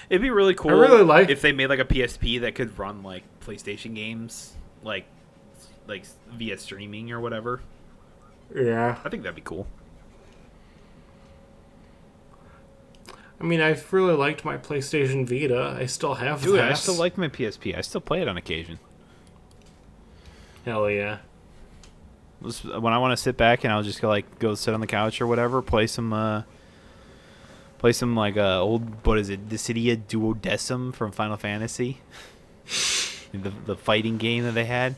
It'd be really cool if they made like a PSP that could run like PlayStation games like via streaming or whatever. Yeah. I think that'd be cool. I mean, I've really liked my PlayStation Vita. I still have that. Dude, I still like my PSP. I still play it on occasion. Hell yeah. When I want to sit back and I'll just go sit on the couch or whatever, play some Play some like old, what is it, Dissidia Duodecim from Final Fantasy, the fighting game that they had.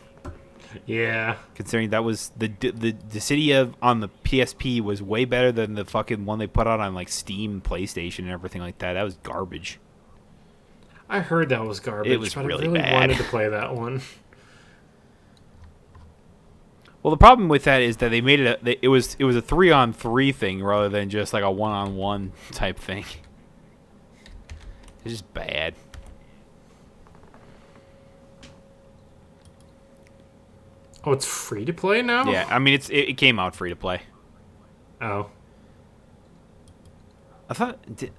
Yeah. Considering that was the Dissidia on the PSP was way better than the fucking one they put out on like Steam, PlayStation, and everything like that. That was garbage. I heard that was garbage. It was but really I really bad. wanted to play that one. Well, the problem with that is that they made it. It was a 3-on-3 thing rather than just like a 1-on-1 type thing. It's just bad. Oh, it's free to play now? Yeah, I mean it came out free to play. Oh. I thought did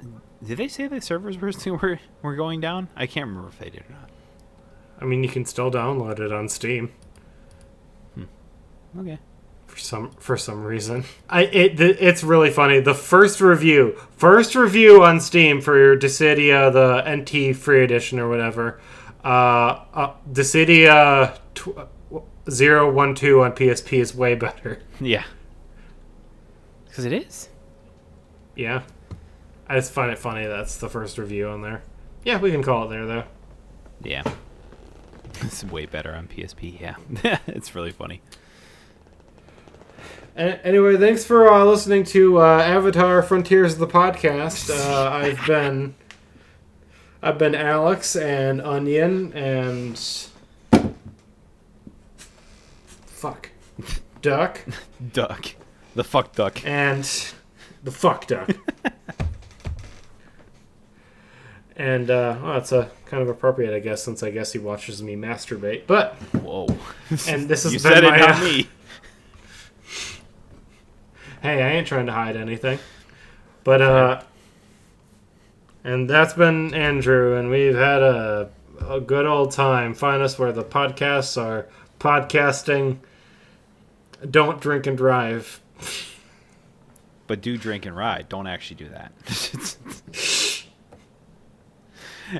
they say the servers were going down? I can't remember if they did or not. I mean, you can still download it on Steam. Okay. For some reason, it's really funny. The first review on Steam for your Dissidia, the NT free edition or whatever, Dissidia 012 on PSP is way better. Yeah. Because it is. Yeah. I just find it funny that's the first review on there. Yeah, we can call it there though. Yeah. It's way better on PSP. Yeah. It's really funny. Anyway, thanks for listening to Avatar: Frontiers of the podcast. I've been Alex and Onion and Duck. The fuck duck. And the fuck duck. And well, it's a kind of appropriate, I guess, since I guess he watches me masturbate. But whoa. And this has you been said my, it, not me. Hey, I ain't trying to hide anything. But, and that's been Andrew, and we've had a good old time. Find us where the podcasts are podcasting. Don't drink and drive. But do drink and ride. Don't actually do that.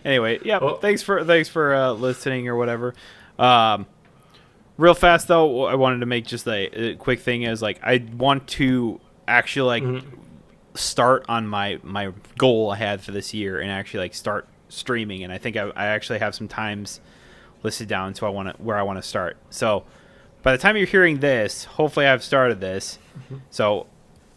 Anyway, yeah, well, thanks for listening or whatever. Real fast though, I wanted to make just a quick thing is like I want to actually like start on my goal I had for this year and actually like start streaming, and I think I actually have some times listed down so where I want to start. So by the time you're hearing this, hopefully I've started this. So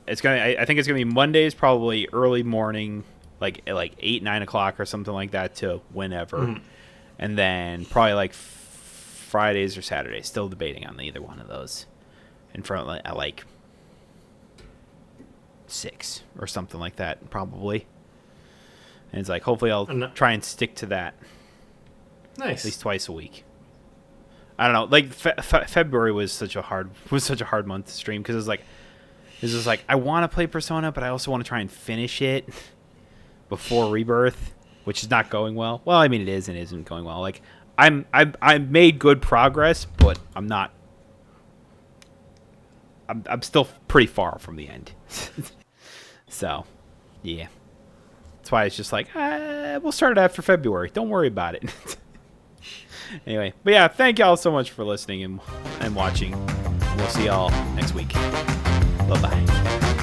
I think it's gonna be Mondays, probably early morning, like 8-9 o'clock or something like that to whenever, and then probably like Fridays or Saturdays. Still debating on either one of those. In front at like 6 or something like that, probably. And it's like hopefully I'll try and stick to that. Nice. At least twice a week. I don't know. Like February was such a hard month to stream because it's just like I want to play Persona, but I also want to try and finish it before Rebirth, which is not going well. Well, I mean it is and isn't going well. Like I've made good progress, but I'm still pretty far from the end. So, yeah. That's why it's just like, we'll start it after February. Don't worry about it. Anyway, but yeah, thank y'all so much for listening and watching. We'll see y'all next week. Bye-bye.